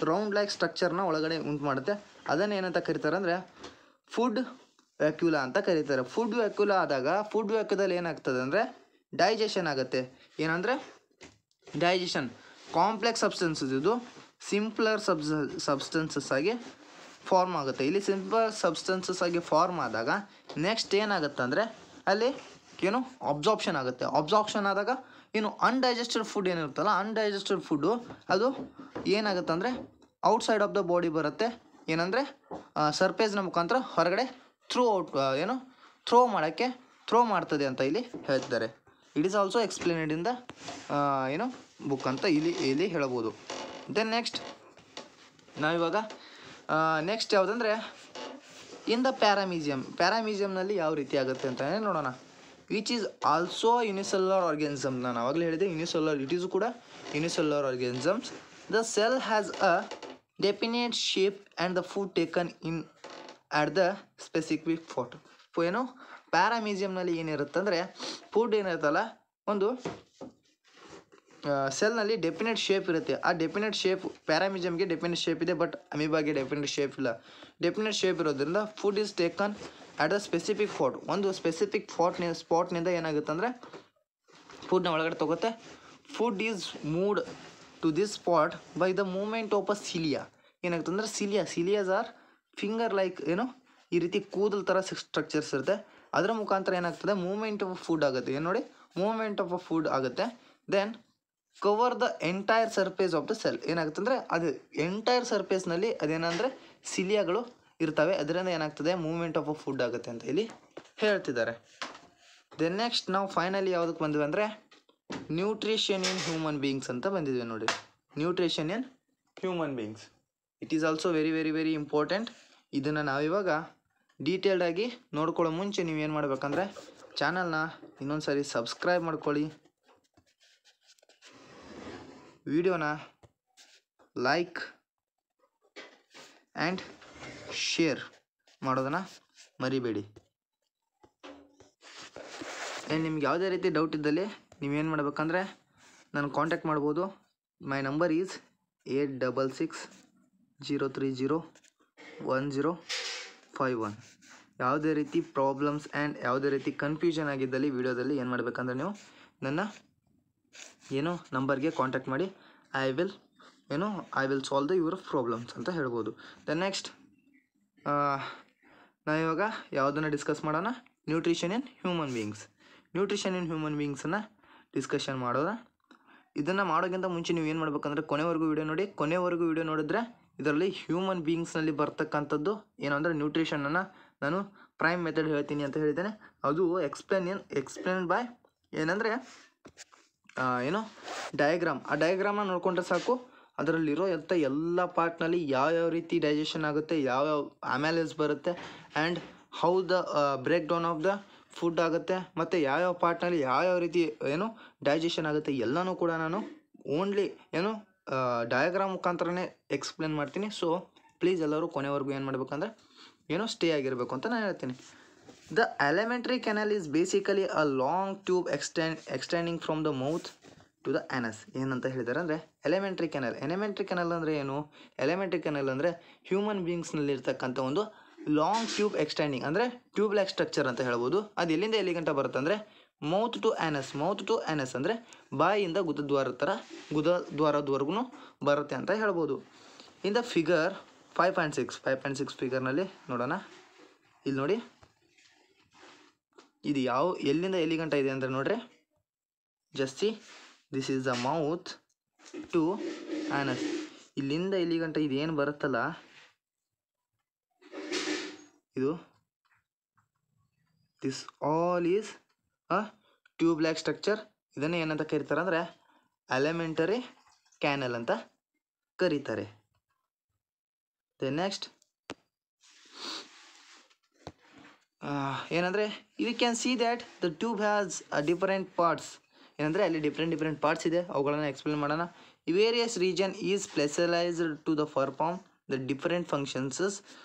ರೌಂಡ್ ಲೈಕ್ ಸ್ಟ್ರಕ್ಚರ್ನ ಒಳಗಡೆ ಉಂಟು ಮಾಡುತ್ತೆ. ಅದನ್ನು ಏನಂತ ಕರೀತಾರೆ ಅಂದರೆ ಫುಡ್ ವ್ಯಾಕ್ಯೂಲಾ ಅಂತ ಕರೀತಾರೆ. ಫುಡ್ ವ್ಯಾಕ್ಯೂಲಾ ಆದಾಗ ಫುಡ್ ವ್ಯಾಕ್ಯೂಲದಲ್ಲಿ ಏನಾಗ್ತದೆ ಅಂದರೆ ಡೈಜೆಷನ್ ಆಗುತ್ತೆ. ಏನಂದರೆ ಡೈಜೆಷನ್ ಕಾಂಪ್ಲೆಕ್ಸ್ ಸಬ್ಸ್ಟೆನ್ಸಸ್ ಇದು ಸಿಂಪ್ಲರ್ ಸಬ್ಸ್ಟೆನ್ಸಸ್ ಆಗಿ ಫಾರ್ಮ್ ಆಗುತ್ತೆ. ಇಲ್ಲಿ ಸಿಂಪಲ್ ಸಬ್ಸ್ಟೆನ್ಸಸ್ ಆಗಿ ಫಾರ್ಮ್ ಆದಾಗ ನೆಕ್ಸ್ಟ್ ಏನಾಗುತ್ತೆ ಅಂದರೆ ಅಲ್ಲಿ ಏನು ಅಬ್ಸಾರ್ಪ್ಷನ್ ಆಗುತ್ತೆ. ಅಬ್ಸಾರ್ಪ್ಷನ್ ಆದಾಗ ಇನ್ನು ಅನ್ಡೈಜೆಸ್ಟೆಡ್ ಫುಡ್ ಏನಿರುತ್ತಲ್ಲ, ಅನ್ಡೈಜೆಸ್ಟೆಡ್ ಫುಡ್ಡು ಅದು ಏನಾಗುತ್ತೆ ಅಂದರೆ ಔಟ್ಸೈಡ್ ಆಫ್ ದ ಬಾಡಿ ಬರುತ್ತೆ. ಏನಂದರೆ ಸರ್ಫೇಸ್ನ ಮುಖಾಂತರ ಹೊರಗಡೆ ಥ್ರೋ ಮಾಡ್ತದೆ ಅಂತ ಇಲ್ಲಿ ಹೇಳ್ತಿದ್ದಾರೆ. It is also explained in the book ಅಂತ ಇಲ್ಲಿ ಹೇಳ್ಬೋದು. ದೆನ್ ನೆಕ್ಸ್ಟ್ ನಾವಿವಾಗ ನೆಕ್ಸ್ಟ್ ಯಾವುದಂದರೆ ಇನ್ ದ ಪ್ಯಾರಾಮೀಸಿಯಮ್ನಲ್ಲಿ ಯಾವ ರೀತಿ ಆಗುತ್ತೆ ಅಂತ ನೋಡೋಣ. Which is also unicellular organism. ನಾನು ಆವಾಗಲೇ ಹೇಳಿದೆ ಯುನಿಸೆಲ್ಯುಲರ್, ಇಟ್ ಈಸು ಕೂಡ unicellular organisms. The cell has a definite shape and the food taken in at the specific spot. ಏನು ಪ್ಯಾರಾಮೀಸಿಯಮ್ನಲ್ಲಿ ಏನಿರುತ್ತೆ ಅಂದರೆ ಫುಡ್ ಏನಿರುತ್ತಲ್ಲ, ಒಂದು ಸೆಲ್ನಲ್ಲಿ ಡೆಫಿನೆಟ್ ಶೇಪ್ ಇರುತ್ತೆ. ಆ ಡೆಫಿನೆಟ್ ಶೇಪ್ ಪ್ಯಾರಾಮೀಸಿಯಮ್ಗೆ ಡೆಫಿನೆಟ್ ಶೇಪ್ ಇದೆ, ಬಟ್ ಅಮೀಬಾಗೆ ಡೆಫಿನೆಟ್ ಶೇಪ್ ಇಲ್ಲ. ಡೆಫಿನೆಟ್ ಶೇಪ್ ಇರೋದ್ರಿಂದ food is taken at the specific spot. ಒಂದು ಸ್ಪೆಸಿಫಿಕ್ ಸ್ಪಾಟ್ನಿಂದ ಏನಾಗುತ್ತೆ ಅಂದರೆ ಫುಡ್ನ ಒಳಗಡೆ ತಗೋತ್ತೆ. Food is moved to this spot by the movement of a cilia. ಏನಾಗುತ್ತೆ ಅಂದರೆ ಸಿಲಿಯಾಸ್ ಆರ್ ಫಿಂಗರ್ ಲೈಕ್ ಈ ರೀತಿ ಕೂದಲು ಥರ ಸ್ಟ್ರಕ್ಚರ್ಸ್ ಇರುತ್ತೆ. ಅದರ ಮುಖಾಂತರ ಏನಾಗ್ತದೆ ಮೂವ್ಮೆಂಟ್ ಆಫ್ ಫುಡ್ ಆಗುತ್ತೆ. ಏನು ನೋಡಿ ಮೂವ್ಮೆಂಟ್ ಆಫ್ ಅ ಫುಡ್ ಆಗುತ್ತೆ. Then cover the entire surface of the cell. ಏನಾಗುತ್ತೆ ಅಂದರೆ ಅದು ಎಂಟೈರ್ ಸರ್ಫೇಸ್ನಲ್ಲಿ ಅದೇನಂದರೆ ಸಿಲಿಯಾಗಳು ಇರ್ತವೆ. ಅದರಿಂದ ಏನಾಗ್ತದೆ ಮೂವ್ಮೆಂಟ್ ಆಫ್ ಅ ಫುಡ್ ಆಗುತ್ತೆ ಅಂತ ಇಲ್ಲಿ ಹೇಳ್ತಿದ್ದಾರೆ. ದೆನ್ ನೆಕ್ಸ್ಟ್ ನಾವು ಫೈನಲಿ ಯಾವುದಕ್ಕೆ ಬಂದ್ವಿ ಅಂದರೆ ನ್ಯೂಟ್ರಿಷನ್ ಇನ್ ಹ್ಯೂಮನ್ ಬೀಯಿಂಗ್ಸ್ ಅಂತ ಬಂದಿದ್ವಿ ನೋಡಿ. Nutrition in human beings it is also very very very important. ಇದನ್ನು ನಾವಿವಾಗ ಡೀಟೇಲ್ಡಾಗಿ ನೋಡ್ಕೊಳ್ಳೋ ಮುಂಚೆ ನೀವೇನು ಮಾಡಬೇಕಂದ್ರೆ ಚಾನಲ್ನ ಇನ್ನೊಂದು ಸಾರಿ ಸಬ್ಸ್ಕ್ರೈಬ್ ಮಾಡ್ಕೊಳ್ಳಿ, ವಿಡಿಯೋನ ಲೈಕ್ ಆ್ಯಂಡ್ ಶೇರ್ ಮಾಡೋದನ್ನು ಮರಿಬೇಡಿ. ಆ್ಯಂಡ್ ನಿಮ್ಗೆ ಯಾವುದೇ ರೀತಿ ಡೌಟ್ ಇದ್ದಲ್ಲಿ ನೀವೇನು ಮಾಡಬೇಕಂದ್ರೆ ನಾನು ಕಾಂಟ್ಯಾಕ್ಟ್ ಮಾಡ್ಬೋದು. My number is 8660301051. ಯಾವುದೇ ರೀತಿ ಪ್ರಾಬ್ಲಮ್ಸ್ ಆ್ಯಂಡ್ ಯಾವುದೇ ರೀತಿ ಕನ್ಫ್ಯೂಷನ್ ಆಗಿದ್ದಲ್ಲಿ ವಿಡಿಯೋದಲ್ಲಿ ಏನು ಮಾಡಬೇಕಂದ್ರೆ ನೀವು ನನ್ನ ನಂಬರ್ಗೆ ಕಾಂಟ್ಯಾಕ್ಟ್ ಮಾಡಿ. I will solve the your problems ಅಂತ ಹೇಳ್ಬೋದು. ದೆನ್ ನೆಕ್ಸ್ಟ್ ನಾವಿವಾಗ ಯಾವುದನ್ನು ಡಿಸ್ಕಸ್ ಮಾಡೋಣ, nutrition in human beings. Nutrition in human ಬೀಯಿಂಗ್ಸನ್ನು ಡಿಸ್ಕಷನ್ ಮಾಡೋಣ. ಇದನ್ನು ಮಾಡೋಕ್ಕಿಂತ ಮುಂಚೆ ನೀವು ಏನು ಮಾಡಬೇಕಂದ್ರೆ ಕೊನೆವರೆಗೂ ವಿಡಿಯೋ ನೋಡಿದ್ರೆ ಇದರಲ್ಲಿ ಹ್ಯೂಮನ್ ಬೀಯಿಂಗ್ಸ್ನಲ್ಲಿ ಬರ್ತಕ್ಕಂಥದ್ದು ಏನು ಅಂದರೆ ನ್ಯೂಟ್ರಿಷನನ್ನು ನಾನು ಪ್ರೈಮ್ ಮೆಥಡ್ ಹೇಳ್ತೀನಿ ಅಂತ ಹೇಳಿದ್ದೇನೆ. ಅದು ಎಕ್ಸ್ಪ್ಲೇನ್ ಬೈ ಏನಂದರೆ ಡಯಾಗ್ರಾಮ್. ಆ ಡಯಾಗ್ರಾಮ್ನ ನೋಡಿಕೊಂಡ್ರೆ ಸಾಕು, ಅದರಲ್ಲಿರೋ ಎಲ್ಲ ಪಾರ್ಟ್ನಲ್ಲಿ ಯಾವ್ಯಾವ ರೀತಿ ಡೈಜೆಷನ್ ಆಗುತ್ತೆ, ಯಾವ್ಯಾವ ಅಮ್ಯಾಲೇಸ್ ಬರುತ್ತೆ, and how the break down of the food ಆಗುತ್ತೆ, ಮತ್ತು ಯಾವ್ಯಾವ ಪಾರ್ಟ್ನಲ್ಲಿ ಯಾವ್ಯಾವ ರೀತಿ ಡೈಜೆಷನ್ ಆಗುತ್ತೆ ಎಲ್ಲನೂ ಕೂಡ ನಾನು ಓನ್ಲಿ ಡಯಾಗ್ರಾಮ್ ಮುಖಾಂತರನೇ ಎಕ್ಸ್ಪ್ಲೇನ್ ಮಾಡ್ತೀನಿ. ಸೊ ಪ್ಲೀಸ್ ಎಲ್ಲರೂ ಕೊನೆವರೆಗೂ ಏನು ಮಾಡಬೇಕಂದ್ರೆ ಸ್ಟೇ ಆಗಿರಬೇಕು ಅಂತ ನಾನು ಹೇಳ್ತೀನಿ. The alimentary canal is basically a long tube extending from the mouth to the anus. ಏನಂತ ಹೇಳಿದ್ದಾರೆ ಅಂದರೆ ಎಲಿಮೆಂಟ್ರಿ ಕೆನಲ್ ಅಂದರೆ ಏನು? ಎಲಿಮೆಂಟ್ರಿ ಕೆನಲ್ ಅಂದರೆ ಹ್ಯೂಮನ್ ಬೀಯಿಂಗ್ಸ್ನಲ್ಲಿ ಇರ್ತಕ್ಕಂಥ ಒಂದು ಲಾಂಗ್ ಟ್ಯೂಬ್ ಎಕ್ಸ್ಟೆಂಡಿಂಗ್ ಅಂದರೆ ಟ್ಯೂಬ್ ಲೈಕ್ ಸ್ಟ್ರಕ್ಚರ್ ಅಂತ ಹೇಳ್ಬೋದು. ಅದು ಎಲ್ಲಿಂದ ಎಲ್ಲಿ ಗಂಟ ಬರುತ್ತೆ ಅಂದರೆ ಮೌತ್ ಟು ಆ್ಯನಸ್ ಅಂದರೆ ಬಾಯಿಯಿಂದ ಗುದದ್ವಾರದವರೆಗೂ ಬರುತ್ತೆ ಅಂತ ಹೇಳ್ಬೋದು. ಇನ್ ದ ಫಿಗರ್ 5.6 ಫಿಗರ್ನಲ್ಲಿ ನೋಡೋಣ. ಇಲ್ಲಿ ನೋಡಿ, ಇದು ಎಲ್ಲಿಂದ ಎಲ್ಲಿ ಗಂಟ ಇದೆ ಅಂದರೆ ನೋಡ್ರಿ, just see, this is the mouth to anus. ಇಲ್ಲಿಂದ ಇಲ್ಲಿ ಗಂಟ ಇದೇನು ಬರುತ್ತಲ್ಲ ಇದು this all is a tube like structure. ಇದನ್ನು ಏನಂತ ಕರೀತಾರೆ ಅಂದರೆ ಎಲಿಮೆಂಟರಿ ಕ್ಯಾನಲ್ ಅಂತ ಕರೀತಾರೆ. ದ ನೆಕ್ಸ್ಟ್ ಏನಂದರೆ we can see that the tube has different parts. ಏನಂದರೆ ಅಲ್ಲಿ ಡಿಫ್ರೆಂಟ್ ಪಾರ್ಟ್ಸ್ ಇದೆ, ಅವುಗಳನ್ನು ಎಕ್ಸ್ಪ್ಲೇನ್ ಮಾಡೋಣ. Various region is specialised to the perform the different functions.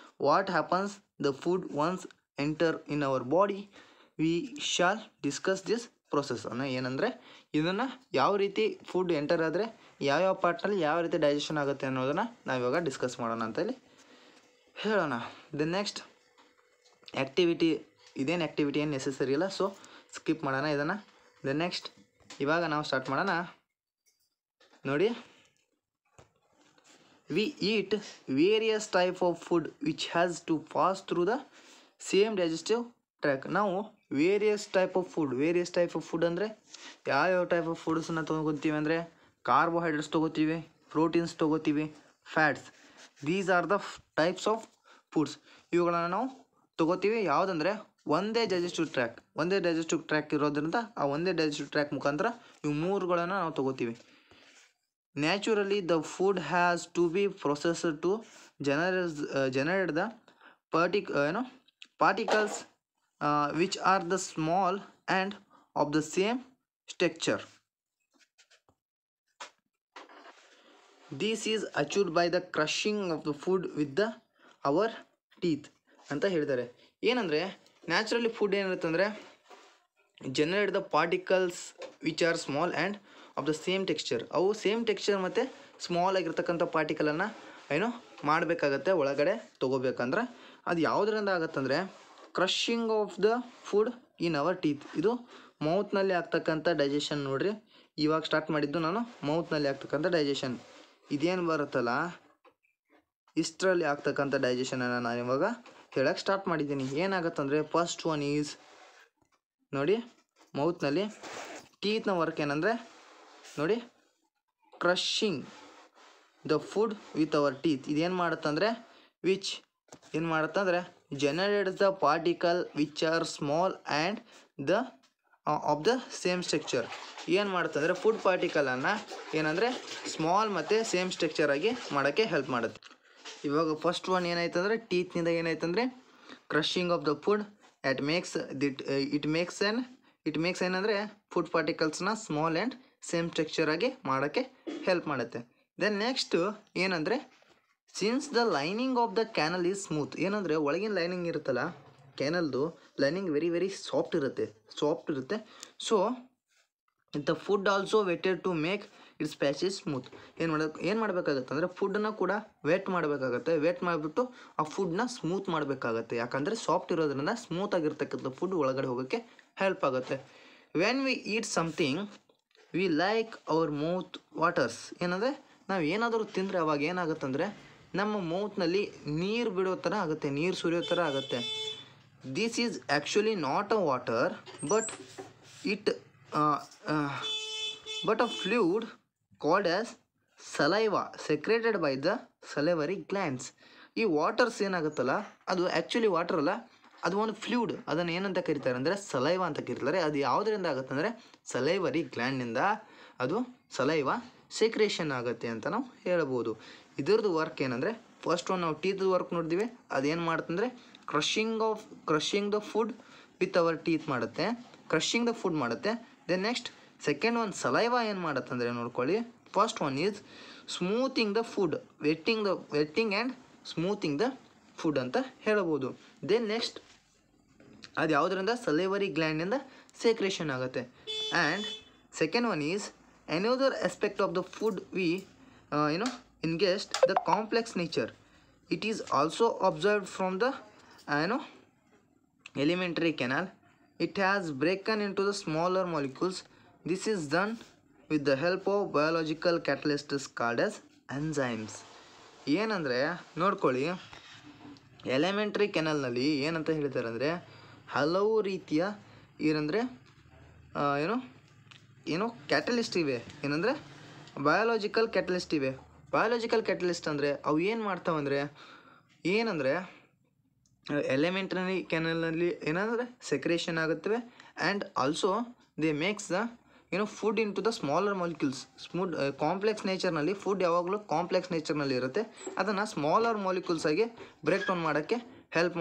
What happens the food once enter in our body. We shall discuss this process. ಏನಂದರೆ ಇದನ್ನು ಯಾವ ರೀತಿ food enter ಆದರೆ ಯಾವ್ಯಾವ ಪಾರ್ಟ್ನಲ್ಲಿ ಯಾವ ರೀತಿ ಡೈಜೆಷನ್ ಆಗುತ್ತೆ ಅನ್ನೋದನ್ನು ನಾವಿವಾಗ ಡಿಸ್ಕಸ್ ಮಾಡೋಣ ಅಂತೇಳಿ ಹೇಳೋಣ. ದ ನೆಕ್ಸ್ಟ್ ಆ್ಯಕ್ಟಿವಿಟಿ, ಇದೇನು ಆ್ಯಕ್ಟಿವಿಟಿ ಏನು ನೆಸೆಸರಿ ಇಲ್ಲ, ಸೊ ಸ್ಕಿಪ್ ಮಾಡೋಣ ಇದನ್ನು. ದ ನೆಕ್ಸ್ಟ್ ಇವಾಗ ನಾವು ಸ್ಟಾರ್ಟ್ ಮಾಡೋಣ. ನೋಡಿ, we eat various type of food which has to pass through the same digestive track. ನಾವು ವೇರಿಯಸ್ ಟೈಪ್ ಆಫ್ ಫುಡ್ ಅಂದರೆ ಯಾವ್ಯಾವ ಟೈಪ್ ಆಫ್ ಫುಡ್ಸನ್ನು ತೊಗೊತೀವಿ ಅಂದರೆ ಕಾರ್ಬೋಹೈಡ್ರೇಟ್ಸ್ ತೊಗೋತೀವಿ, ಪ್ರೋಟೀನ್ಸ್ ತೊಗೋತೀವಿ, fats. These are the types of foods. ಇವುಗಳನ್ನು ನಾವು ತೊಗೋತೀವಿ ಯಾವುದಂದರೆ ಒಂದೇ ಡೈಜೆಸ್ಟಿವ್ ಟ್ರ್ಯಾಕ್ ಇರೋದ್ರಿಂದ ಆ ಒಂದೇ ಡೈಜೆಸ್ಟಿವ್ ಟ್ರ್ಯಾಕ್ ಮುಖಾಂತರ ಇವು ಮೂರುಗಳನ್ನು ನಾವು ತೊಗೋತೀವಿ. Naturally the food has to be processed to generate the particles which are the small and of the same structure. This is achieved by the crushing of the food with the our teeth ಅಂತ ಹೇಳಿದ್ದಾರೆ. ಏನಂದರೆ naturally food ಏನಿರುತ್ತೆ ಅಂದರೆ generate the particles which are small and of the same texture. ಅವು same texture ಮತ್ತು small ಆಗಿರ್ತಕ್ಕಂಥ ಪಾರ್ಟಿಕಲನ್ನು ಮಾಡಬೇಕಾಗತ್ತೆ ಒಳಗಡೆ ತೊಗೋಬೇಕಂದ್ರೆ. ಅದು ಯಾವುದರಿಂದ ಆಗುತ್ತಂದರೆ crushing of the food in our teeth. ಇದು ಮೌತ್ನಲ್ಲಿ ಆಗ್ತಕ್ಕಂಥ ಡೈಜೆಷನ್. ನೋಡಿರಿ, ಇವಾಗ ಸ್ಟಾರ್ಟ್ ಮಾಡಿದ್ದು ನಾನು ಮೌತ್ನಲ್ಲಿ ಆಗ್ತಕ್ಕಂಥ ಡೈಜೆಷನ್. ಇದೇನು ಬರುತ್ತಲ್ಲ ಇಷ್ಟರಲ್ಲಿ ಆಗ್ತಕ್ಕಂಥ ಡೈಜೆಷನನ್ನು ನಾನು ಇವಾಗ ಹೇಳಕ್ಕೆ ಸ್ಟಾರ್ಟ್ ಮಾಡಿದ್ದೀನಿ. ಏನಾಗುತ್ತಂದರೆ ಫಸ್ಟ್ ಒನ್ ಈಸ್ ನೋಡಿ ಮೌತ್ನಲ್ಲಿ ಟೀತ್ನ ವರ್ಕ್ ಏನಂದರೆ ನೋಡಿ crushing the food with our teeth. ಇದೇನು ಮಾಡುತ್ತಂದರೆ ಏನು ಮಾಡುತ್ತಂದರೆ generates the particle which are small and the of the same structure. ಏನು ಮಾಡುತ್ತಂದರೆ ಫುಡ್ ಪಾರ್ಟಿಕಲನ್ನು ಏನಂದರೆ ಸ್ಮಾಲ್ ಮತ್ತು ಸೇಮ್ ಸ್ಟ್ರಕ್ಚರ್ ಆಗಿ ಮಾಡೋಕ್ಕೆ ಹೆಲ್ಪ್ ಮಾಡುತ್ತೆ. ಇವಾಗ ಫಸ್ಟ್ ಒನ್ ಏನಾಯ್ತಂದರೆ ಟೀತ್ನಿಂದ ಏನಾಯ್ತಂದರೆ crushing of the food it makes ಏನಂದರೆ ಫುಡ್ ಪಾರ್ಟಿಕಲ್ಸ್ನ ಸ್ಮಾಲ್ ಆ್ಯಂಡ್ ಸೇಮ್ ಸ್ಟ್ರಕ್ಚರ್ ಆಗಿ ಮಾಡೋಕ್ಕೆ ಹೆಲ್ಪ್ ಮಾಡುತ್ತೆ. ದೆನ್ ನೆಕ್ಸ್ಟ್ ಏನಂದರೆ since the lining of the canal is smooth. ಏನಂದರೆ ಒಳಗಿನ ಲೈನಿಂಗ್ ಇರುತ್ತಲ್ಲ ಕ್ಯಾನಲ್ದು ಲೈನಿಂಗ್ ವೆರಿ ಸಾಫ್ಟ್ ಇರುತ್ತೆ. So the food also wetted to make its passage smooth. ಏನು ಮಾಡಬೇಕಾಗತ್ತೆ ಅಂದರೆ ಫುಡ್ಡನ್ನು ಕೂಡ ವೆಟ್ ಮಾಡಬೇಕಾಗತ್ತೆ. ವೆಟ್ ಮಾಡಿಬಿಟ್ಟು ಆ ಫುಡ್ನ ಸ್ಮೂತ್ ಮಾಡಬೇಕಾಗತ್ತೆ. ಯಾಕಂದರೆ ಸಾಫ್ಟ್ ಇರೋದ್ರಿಂದ ಸ್ಮೂತ್ ಆಗಿರ್ತಕ್ಕಂಥ ಫುಡ್ ಒಳಗಡೆ ಹೋಗೋಕ್ಕೆ ಹೆಲ್ಪ್ ಆಗುತ್ತೆ. When we eat something we like our mouth waters. ಏನಂದರೆ ನಾವು ಏನಾದರೂ ತಿಂದರೆ ಅವಾಗ ಏನಾಗುತ್ತಂದರೆ ನಮ್ಮ ಮೌತ್ನಲ್ಲಿ ನೀರು ಬಿಡೋ ಥರ ಆಗುತ್ತೆ, ನೀರು ಸುರಿಯೋ ಥರ ಆಗುತ್ತೆ. This is actually not a water but a fluid called as saliva secreted by the salivary glands. ಈ ವಾಟರ್ಸ್ ಏನಾಗುತ್ತಲ್ಲ ಅದು ಆ್ಯಕ್ಚುಲಿ ವಾಟರ್ ಅಲ್ಲ, ಅದು ಒಂದು ಫ್ಲೂಯಿಡ್. ಅದನ್ನು ಏನಂತ ಕರೀತಾರೆ ಅಂದರೆ ಸಲೈವಾ ಅಂತ ಕರೀತಾರೆ. ಅದು ಯಾವುದರಿಂದ ಆಗುತ್ತೆ ಅಂದರೆ ಸಲೈವರಿ ಗ್ಲ್ಯಾಂಡ್ನಿಂದ ಅದು ಸಲೈವಾ ಸೆಕ್ರೇಷನ್ ಆಗುತ್ತೆ ಅಂತ ನಾವು ಹೇಳ್ಬೋದು. ಇದ್ರದ್ದು ವರ್ಕ್ ಏನಂದರೆ ಫಸ್ಟ್ ಒಂದು ನಾವು ಟೀತ್ ವರ್ಕ್ ನೋಡಿದ್ವಿ. ಅದೇನು ಮಾಡುತ್ತಂದರೆ crushing the food with our teeth ಮಾಡುತ್ತೆ, ಕ್ರಷಿಂಗ್ ದ ಫುಡ್ ಮಾಡುತ್ತೆ. Then next second one saliva ಏನು ಮಾಡುತ್ತಂದರೆ ನೋಡ್ಕೊಳ್ಳಿ. First one is smoothing the food, wetting and smoothing the food ಅಂತ ಹೇಳ್ಬೋದು. ದೆನ್ ನೆಕ್ಸ್ಟ್ ಅದು ಯಾವುದರಿಂದ ಸಲೈವರಿ ಗ್ಲ್ಯಾಂಡಿಂದ ಸೆಕ್ರೇಷನ್ ಆಗುತ್ತೆ. And second one is another aspect of the food we ingest the complex nature. It is also observed from the alimentary canal. It has broken into the smaller molecules. This is done with the help of biological catalysts called as enzymes. ಏನಂದರೆ ನೋಡ್ಕೊಳ್ಳಿ, elementary ಕೆನಲ್ನಲ್ಲಿ ಏನಂತ ಹೇಳ್ತಾರೆ ಅಂದರೆ ಹಲವು ರೀತಿಯ ಏನಂದರೆ catalyst ಇವೆ. ಏನಂದರೆ ಬಯಾಲಜಿಕಲ್ ಕ್ಯಾಟಲಿಸ್ಟ್ ಇವೆ. ಬಯಾಲಜಿಕಲ್ ಕ್ಯಾಟಲಿಸ್ಟ್ ಅಂದರೆ ಅವು ಏನು ಮಾಡ್ತಾವಂದರೆ ಏನಂದರೆ ಎಲಿಮೆಂಟರಿ ಕ್ಯಾನಲ್ನಲ್ಲಿ ಏನಂದರೆ ಸೆಕ್ರೇಷನ್ ಆಗುತ್ತವೆ and also they makes the food in to the smaller molecules. Complex ನೇಚರ್ನಲ್ಲಿ ಫುಡ್ ಯಾವಾಗಲೂ ಕಾಂಪ್ಲೆಕ್ಸ್ ನೇಚರ್ನಲ್ಲಿ ಇರುತ್ತೆ, ಅದನ್ನು ಸ್ಮಾಲರ್ ಮಾಲಿಕ್ಯೂಲ್ಸ್ ಆಗಿ ಬ್ರೇಕ್ ಡೌನ್ ಮಾಡೋಕ್ಕೆ ಹೆಲ್ಪ್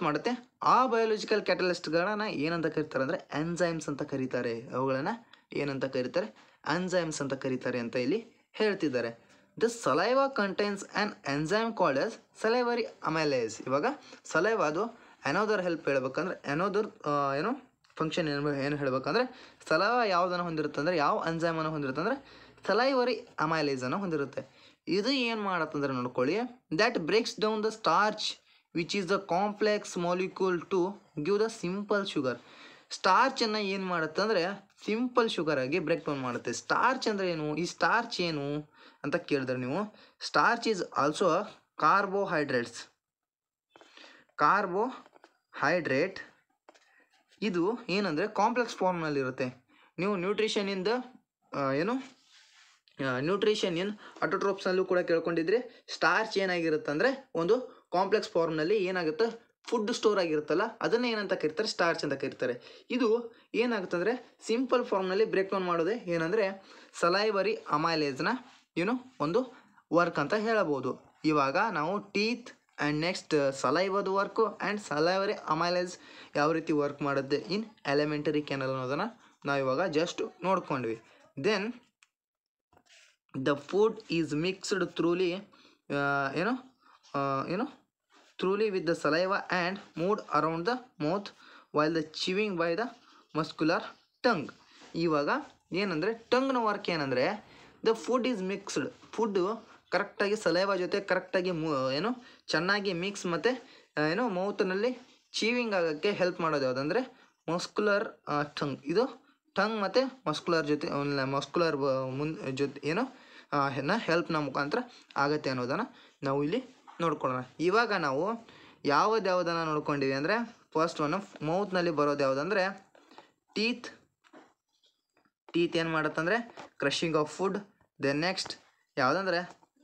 ಮಾಡುತ್ತೆ. ಆ ಬಯೋಲಾಜಿಕಲ್ ಕ್ಯಾಟಲಿಸ್ಟ್ಗಳನ್ನ ಏನಂತ ಕರೀತಾರೆ ಅಂದರೆ ಎನ್ಸೈಮ್ಸ್ ಅಂತ ಕರೀತಾರೆ. ಅವುಗಳನ್ನು ಏನಂತ ಕರೀತಾರೆ? ಎನ್ಸೈಮ್ಸ್ ಅಂತ ಕರೀತಾರೆ ಅಂತ ಇಲ್ಲಿ ಹೇಳ್ತಿದ್ದಾರೆ. The saliva contains an enzyme called as salivary amylase. ಇವಾಗ ಸಲೈವಾದು ಅನೋದರ್ ಹೆಲ್ಪ್ ಹೇಳ್ಬೇಕಂದ್ರೆ ಅನೋದರ್ ಫಂಕ್ಷನ್ ಏನು ಹೇಳ್ಬೇಕಂದ್ರೆ ಸಲೈವಾ ಯಾವುದನ್ನು ಹೊಂದಿರುತ್ತೆ ಅಂದರೆ ಯಾವ ಎನ್ಸೈಮನ್ನು ಹೊಂದಿರುತ್ತೆ ಅಂದರೆ ಸಲೈವರಿ ಅಮೈಲೇಸನ್ನು ಹೊಂದಿರುತ್ತೆ. ಇದು ಏನು ಮಾಡತ್ತಂದ್ರೆ ನೋಡ್ಕೊಳ್ಳಿ, that breaks down the starch which is the complex molecule to give the simple sugar. ಸ್ಟಾರ್ಚನ್ನು ಏನು ಮಾಡುತ್ತೆ ಅಂದರೆ ಸಿಂಪಲ್ ಶುಗರ್ ಆಗಿ ಬ್ರೇಕ್ ಡೌನ್ ಮಾಡುತ್ತೆ. ಸ್ಟಾರ್ಚ್ ಅಂದರೆ ಏನು? ಈ ಸ್ಟಾರ್ಚ್ ಏನು ಅಂತ ಕೇಳಿದ್ರೆ ನೀವು, starch is also carbohydrates. Carbohydrate ಇದು ಏನಂದರೆ ಕಾಂಪ್ಲೆಕ್ಸ್ ಫಾರ್ಮ್ನಲ್ಲಿರುತ್ತೆ. ನೀವು ನ್ಯೂಟ್ರಿಷನ್ ಇನ್ ಆಟೋಟ್ರೋಪ್ಸ್ನಲ್ಲೂ ಕೂಡ ಕೇಳ್ಕೊಂಡಿದ್ರೆ ಸ್ಟಾರ್ಚ್ ಏನಾಗಿರುತ್ತೆ ಅಂದರೆ ಒಂದು ಕಾಂಪ್ಲೆಕ್ಸ್ ಫಾರ್ಮ್ನಲ್ಲಿ ಏನಾಗುತ್ತೆ, ಫುಡ್ ಸ್ಟೋರ್ ಆಗಿರುತ್ತಲ್ಲ, ಅದನ್ನೇ ಏನಂತ ಕರೀತಾರೆ? ಸ್ಟಾರ್ಚ್ ಅಂತ ಕರೀತಾರೆ. ಇದು ಏನಾಗುತ್ತೆ ಅಂದರೆ ಸಿಂಪಲ್ ಫಾರ್ಮ್ನಲ್ಲಿ ಬ್ರೇಕ್ ಡೌನ್ ಮಾಡೋದೇ ಏನಂದರೆ ಸಲೈವರಿ ಅಮೈಲೇಸ್ನ ಒಂದು ವರ್ಕ್ ಅಂತ ಹೇಳಬಹುದು. ಇವಾಗ ನಾವು ಟೀತ್ ಆ್ಯಂಡ್ ನೆಕ್ಸ್ಟ್ ಸಲೈವದ ವರ್ಕು ಆ್ಯಂಡ್ ಸಲೈವರಿ ಅಮೈಲೇಸ್ ಯಾವ ರೀತಿ ವರ್ಕ್ ಮಾಡುತ್ತೆ ಇನ್ ಎಲಿಮೆಂಟರಿ ಕ್ಯಾನಲ್ ಅನ್ನೋದನ್ನು ನಾವು ಇವಾಗ ಜಸ್ಟ್ ನೋಡ್ಕೊಂಡ್ವಿ. Then the food is mixed thoroughly thoroughly with the saliva and moved around the mouth while the chewing by the muscular tongue. ಇವಾಗ ಏನಂದರೆ ಟಂಗ್ನ ವರ್ಕ್ ಏನಂದರೆ the food is mixed. Food ಕರೆಕ್ಟಾಗಿ saliva ಜೊತೆ ಕರೆಕ್ಟಾಗಿ ಚೆನ್ನಾಗಿ ಮಿಕ್ಸ್ ಮತ್ತು ಮೌತ್ನಲ್ಲಿ ಚೀವಿಂಗ್ ಆಗೋಕ್ಕೆ ಹೆಲ್ಪ್ ಮಾಡೋದು ಯಾವುದಂದರೆ ಮಸ್ಕ್ಯುಲರ್ ಟಂಗ್. ಇದು ಟಂಗ್ ಮತ್ತು ಮಸ್ಕ್ಯುಲರ್ ಜೊತೆ ಹೆಲ್ಪ್ನ ಮುಖಾಂತರ ಆಗುತ್ತೆ ಅನ್ನೋದನ್ನು ನಾವು ಇಲ್ಲಿ ನೋಡ್ಕೊಳ್ಳೋಣ. ಇವಾಗ ನಾವು ಯಾವುದನ್ನು ನೋಡ್ಕೊಂಡಿವಿ ಅಂದರೆ ಫಸ್ಟ್ ಒನ್ ಮೌತ್ನಲ್ಲಿ ಬರೋದು ಯಾವುದಂದರೆ ಟೀತ್ ಏನು ಮಾಡುತ್ತಂದರೆ crushing of food. Then next ಯಾವುದಂದರೆ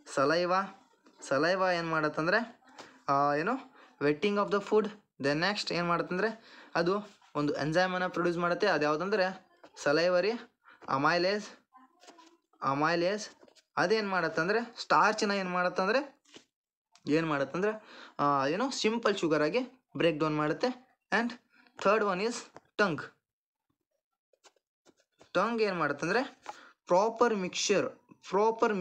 ಸಲೈವಾ ಏನು ಮಾಡುತ್ತಂದರೆ wetting of the food. Then next ಏನು ಮಾಡುತ್ತಂದರೆ ಅದು ಒಂದು ಎನ್ಸೈಮನ್ನು ಪ್ರೊಡ್ಯೂಸ್ ಮಾಡುತ್ತೆ, ಅದು ಯಾವುದಂದರೆ ಸಲೈವರಿ ಅಮೈಲೇಸ್. ಅದೇನು ಮಾಡುತ್ತಂದರೆ ಸ್ಟಾರ್ಚನ್ನ ಏನು ಮಾಡುತ್ತಂದರೆ ಸಿಂಪಲ್ ಶುಗರ್ ಆಗಿ ಬ್ರೇಕ್ ಡೌನ್ ಮಾಡುತ್ತೆ. And third one is tongue ಏನು ಮಾಡುತ್ತಂದರೆ ಪ್ರಾಪರ್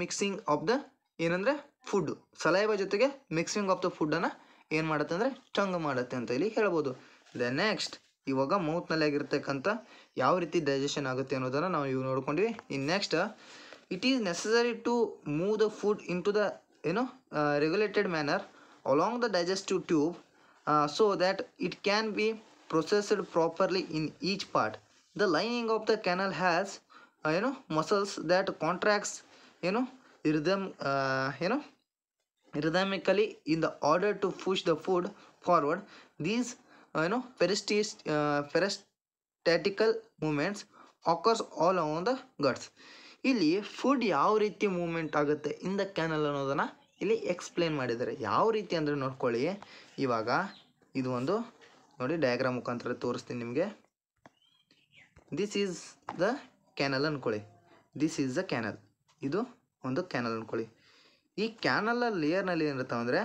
ಮಿಕ್ಸಿಂಗ್ ಆಫ್ ದ ಏನಂದರೆ ಫುಡ್. ಸಲೈವಾ ಜೊತೆಗೆ ಮಿಕ್ಸಿಂಗ್ ಆಫ್ ದ ಫುಡ್ಡನ್ನು ಏನು ಮಾಡುತ್ತೆ ಅಂದರೆ ಟಂಗ್ ಮಾಡುತ್ತೆ ಅಂತ ಇಲ್ಲಿ ಹೇಳ್ಬೋದು. ದೆನ್ ನೆಕ್ಸ್ಟ್ ಇವಾಗ ಮೌತ್ನಲ್ಲಿ ಆಗಿರ್ತಕ್ಕಂಥ ಯಾವ ರೀತಿ ಡೈಜೆಷನ್ ಆಗುತ್ತೆ ಅನ್ನೋದನ್ನು ನಾವು ಇವಾಗ ನೋಡ್ಕೊಂಡ್ವಿ. In next it is necessary to move the food in to the regulated manner along the digestive tube so that it can be processed properly in each part. The lining of the canal has muscles that contracts rhythmically in the order to push the food forward. These peristatical movements occurs all along the guts. ಇಲ್ಲಿ food ಯಾವ ರೀತಿ movement ಆಗುತ್ತೆ in the canal ಅನ್ನೋದನ್ನು ಇಲ್ಲಿ explain ಮಾಡಿದ್ದಾರೆ. ಯಾವ ರೀತಿ ಅಂದರೆ ನೋಡ್ಕೊಳ್ಳಿ, ಇವಾಗ ಇದು ಒಂದು ನೋಡಿ ಡಯಾಗ್ರಾಮ್ ಮುಖಾಂತರ ತೋರಿಸ್ತೀನಿ ನಿಮಗೆ. ದಿಸ್ ಈಸ್ ದ ಕ್ಯಾನಲ್ ಅಂದ್ಕೊಳ್ಳಿ, ದಿಸ್ ಈಸ್ ದ ಕ್ಯಾನಲ್, ಇದು ಒಂದು ಕ್ಯಾನಲ್ ಅಂದ್ಕೊಳ್ಳಿ. ಈ ಕ್ಯಾನಲ್ ಲೇಯರ್ನಲ್ಲಿ ಏನಿರ್ತಾವೆ ಅಂದರೆ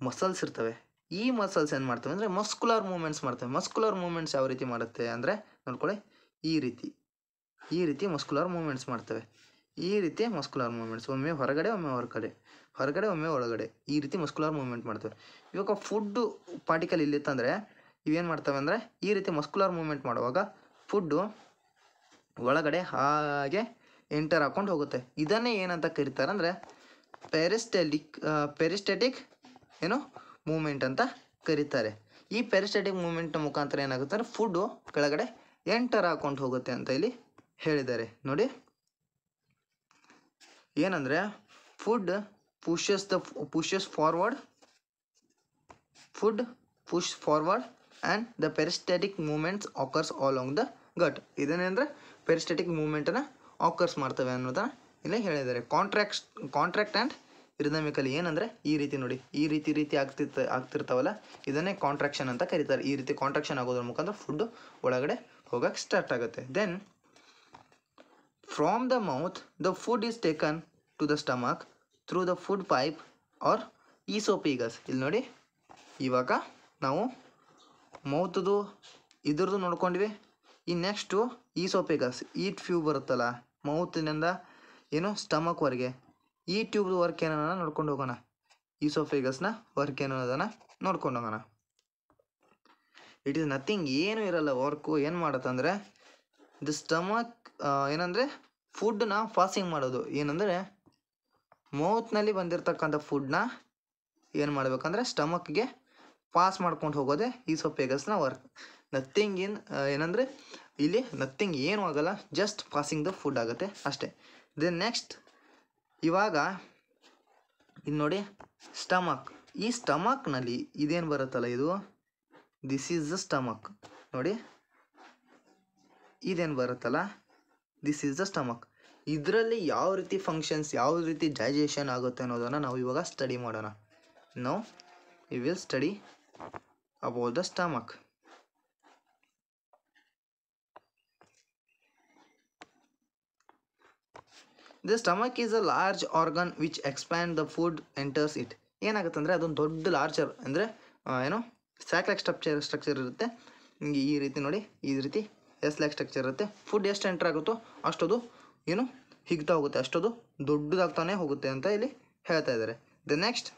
ಮಸಲ್ಸ್ ಇರ್ತವೆ. ಈ ಮಸಲ್ಸ್ ಏನು ಮಾಡ್ತವೆ ಅಂದರೆ ಮಸ್ಕ್ಯುಲರ್ ಮೂವ್ಮೆಂಟ್ಸ್ ಮಾಡ್ತವೆ. ಮಸ್ಕ್ಯುಲರ್ ಮೂವ್ಮೆಂಟ್ಸ್ ಯಾವ ರೀತಿ ಮಾಡುತ್ತೆ ಅಂದರೆ ನೋಡ್ಕೊಳ್ಳಿ, ಈ ರೀತಿ ಮಸ್ಕ್ಯುಲರ್ ಮೂವ್ಮೆಂಟ್ಸ್ ಮಾಡ್ತವೆ. ಈ ರೀತಿ ಮಸ್ಕ್ಯುಲರ್ ಮೂವ್ಮೆಂಟ್ಸ್ ಒಮ್ಮೆ ಹೊರಗಡೆ ಒಮ್ಮೆ ಒಳಗಡೆ ಈ ರೀತಿ ಮಸ್ಕ್ಯುಲರ್ ಮೂವ್ಮೆಂಟ್ ಮಾಡ್ತವೆ. ಇವಾಗ ಫುಡ್ಡು ಪಾರ್ಟಿಕಲ್ ಇಲ್ಲಿತ್ತಂದರೆ ಇವೇನು ಮಾಡ್ತವೆ ಅಂದರೆ ಈ ರೀತಿ ಮಸ್ಕ್ಯುಲರ್ ಮೂವ್ಮೆಂಟ್ ಮಾಡುವಾಗ ಫುಡ್ಡು ಒಳಗಡೆ ಹಾಗೆ ಎಂಟರ್ ಹಾಕ್ಕೊಂಡು ಹೋಗುತ್ತೆ. ಇದನ್ನೇ ಏನಂತ ಕರೀತಾರೆ ಅಂದರೆ ಪೆರಿಸ್ಟೆಟಿಕ್ ಮೂವ್ಮೆಂಟ್ ಅಂತ ಕರೀತಾರೆ. ಈ ಪೆರಿಸ್ಟೆಟಿಕ್ ಮೂವ್ಮೆಂಟ್ನ ಮುಖಾಂತರ ಏನಾಗುತ್ತೆ ಅಂದರೆ ಫುಡ್ಡು ಕೆಳಗಡೆ ಎಂಟರ್ ಹಾಕ್ಕೊಂಡು ಹೋಗುತ್ತೆ ಅಂತ ಇಲ್ಲಿ ಹೇಳಿದ್ದಾರೆ. ನೋಡಿ ಏನಂದರೆ food pushes forward and the peristaltic movements occurs along the gut. ಇದನ್ನೇಂದರೆ ಪೆರಿಸ್ಟೆಟಿಕ್ ಮೂವ್ಮೆಂಟನ್ನು ಆಕರ್ಸ್ ಮಾಡ್ತವೆ ಅನ್ನೋದನ್ನು ಇಲ್ಲೇ ಹೇಳಿದ್ದಾರೆ. ಕಾಂಟ್ರಾಕ್ಟ್ ಆ್ಯಂಡ್ ರಿದಮಿಕಲಿ ಏನಂದರೆ ಈ ರೀತಿ ನೋಡಿ, ಈ ರೀತಿ ಆಗ್ತಿರ್ತಾವಲ್ಲ, ಇದನ್ನೇ ಕಾಂಟ್ರಾಕ್ಷನ್ ಅಂತ ಕರೀತಾರೆ. ಈ ರೀತಿ ಕಾಂಟ್ರಾಕ್ಷನ್ ಆಗೋದ್ರ ಮುಖಾಂತರ ಫುಡ್ಡು ಒಳಗಡೆ ಹೋಗೋಕ್ಕೆ ಸ್ಟಾರ್ಟ್ ಆಗುತ್ತೆ. Then from the mouth the food is taken to the stomach through the food pipe or oesophagus. ಇಲ್ಲಿ ನೋಡಿ, ಇವಾಗ ನಾವು ಮೌತ್ದು ಇದ್ರದ್ದು ನೋಡ್ಕೊಂಡ್ವಿ. ಈ ನೆಕ್ಸ್ಟು ಈಸೋಫೇಗಸ್, ಈ ಟ್ಯೂಬ್ ಬರುತ್ತಲ್ಲ ಮೌತಿನಿಂದ ಏನು ಸ್ಟಮಕ್ವರೆಗೆ, ಈ ಟ್ಯೂಬ್ದು ವರ್ಕ್ ಏನೋ ನೋಡ್ಕೊಂಡು ಹೋಗೋಣ. ಈಸೋಫೇಗಸ್ನ ವರ್ಕ್ ಏನೋ ಅದನ್ನು ನೋಡ್ಕೊಂಡು ಹೋಗೋಣ. ಇಟ್ ಈಸ್ ನಥಿಂಗ್, ಏನೂ ಇರಲ್ಲ ವರ್ಕು. ಏನು ಮಾಡುತ್ತಂದರೆ ದ ಸ್ಟಮಕ್ ಏನಂದರೆ ಫುಡ್ನ ಪಾಸಿಂಗ್ ಮಾಡೋದು. ಏನಂದರೆ ಮೌತ್ನಲ್ಲಿ ಬಂದಿರತಕ್ಕಂಥ ಫುಡ್ನ ಏನು ಮಾಡಬೇಕಂದ್ರೆ ಸ್ಟಮಕ್ಗೆ ಪಾಸ್ ಮಾಡ್ಕೊಂಡು ಹೋಗೋದೆ ಈಸೋಫೇಗಸ್ನ ವರ್ಕ್. ನಥಿಂಗ್ ಏನಂದರೆ ಇಲ್ಲಿ ನಥಿಂಗ್ ಏನೂ ಆಗೋಲ್ಲ, ಜಸ್ಟ್ ಪಾಸಿಂಗ್ ದ ಫುಡ್ ಆಗುತ್ತೆ ಅಷ್ಟೇ. ದೆನ್ ನೆಕ್ಸ್ಟ್ ಇವಾಗ ಇದು ನೋಡಿ ಸ್ಟಮಕ್. ಈ ಸ್ಟಮಕ್ನಲ್ಲಿ ಇದೇನು ಬರುತ್ತಲ್ಲ, ಇದು ದಿಸ್ ಈಸ್ ದ ಸ್ಟಮಕ್. ನೋಡಿ ಇದೇನು ಬರುತ್ತಲ್ಲ, ದಿಸ್ ಈಸ್ ದ ಸ್ಟಮಕ್. ಇದರಲ್ಲಿ ಯಾವ ರೀತಿ ಫಂಕ್ಷನ್ಸ್, ಯಾವ ರೀತಿ ಡೈಜೆಷನ್ ಆಗುತ್ತೆ ಅನ್ನೋದನ್ನು ನಾವು ಇವಾಗ ಸ್ಟಡಿ ಮಾಡೋಣ. ನಾವು we will study about the stomach. The stomach is a large organ which expand the food enters it. ಏನಾಗುತ್ತೆ ಅಂದರೆ ಅದೊಂದು ದೊಡ್ಡ ಲಾರ್ಜರ್ ಅಂದರೆ ಏನೋ ಸ್ಯಾಕ್ ಸ್ಟ್ರಕ್ಚರ್ ಇರುತ್ತೆ. ಈ ರೀತಿ ನೋಡಿ, ಈ ರೀತಿ ಲ್ಯಾಕ್ ಸ್ಟ್ರಕ್ಚರ್ ಇರುತ್ತೆ. ಫುಡ್ ಎಷ್ಟು ಎಂಟರ್ ಆಗುತ್ತೋ ಅಷ್ಟೊಂದು ಏನು ಹಿಗ್ತಾ ಹೋಗುತ್ತೆ, ಅಷ್ಟೊಂದು ದೊಡ್ಡದಾಗ್ತಾನೆ ಹೋಗುತ್ತೆ ಅಂತ ಇಲ್ಲಿ ಹೇಳ್ತಾ ಇದ್ದಾರೆ. The next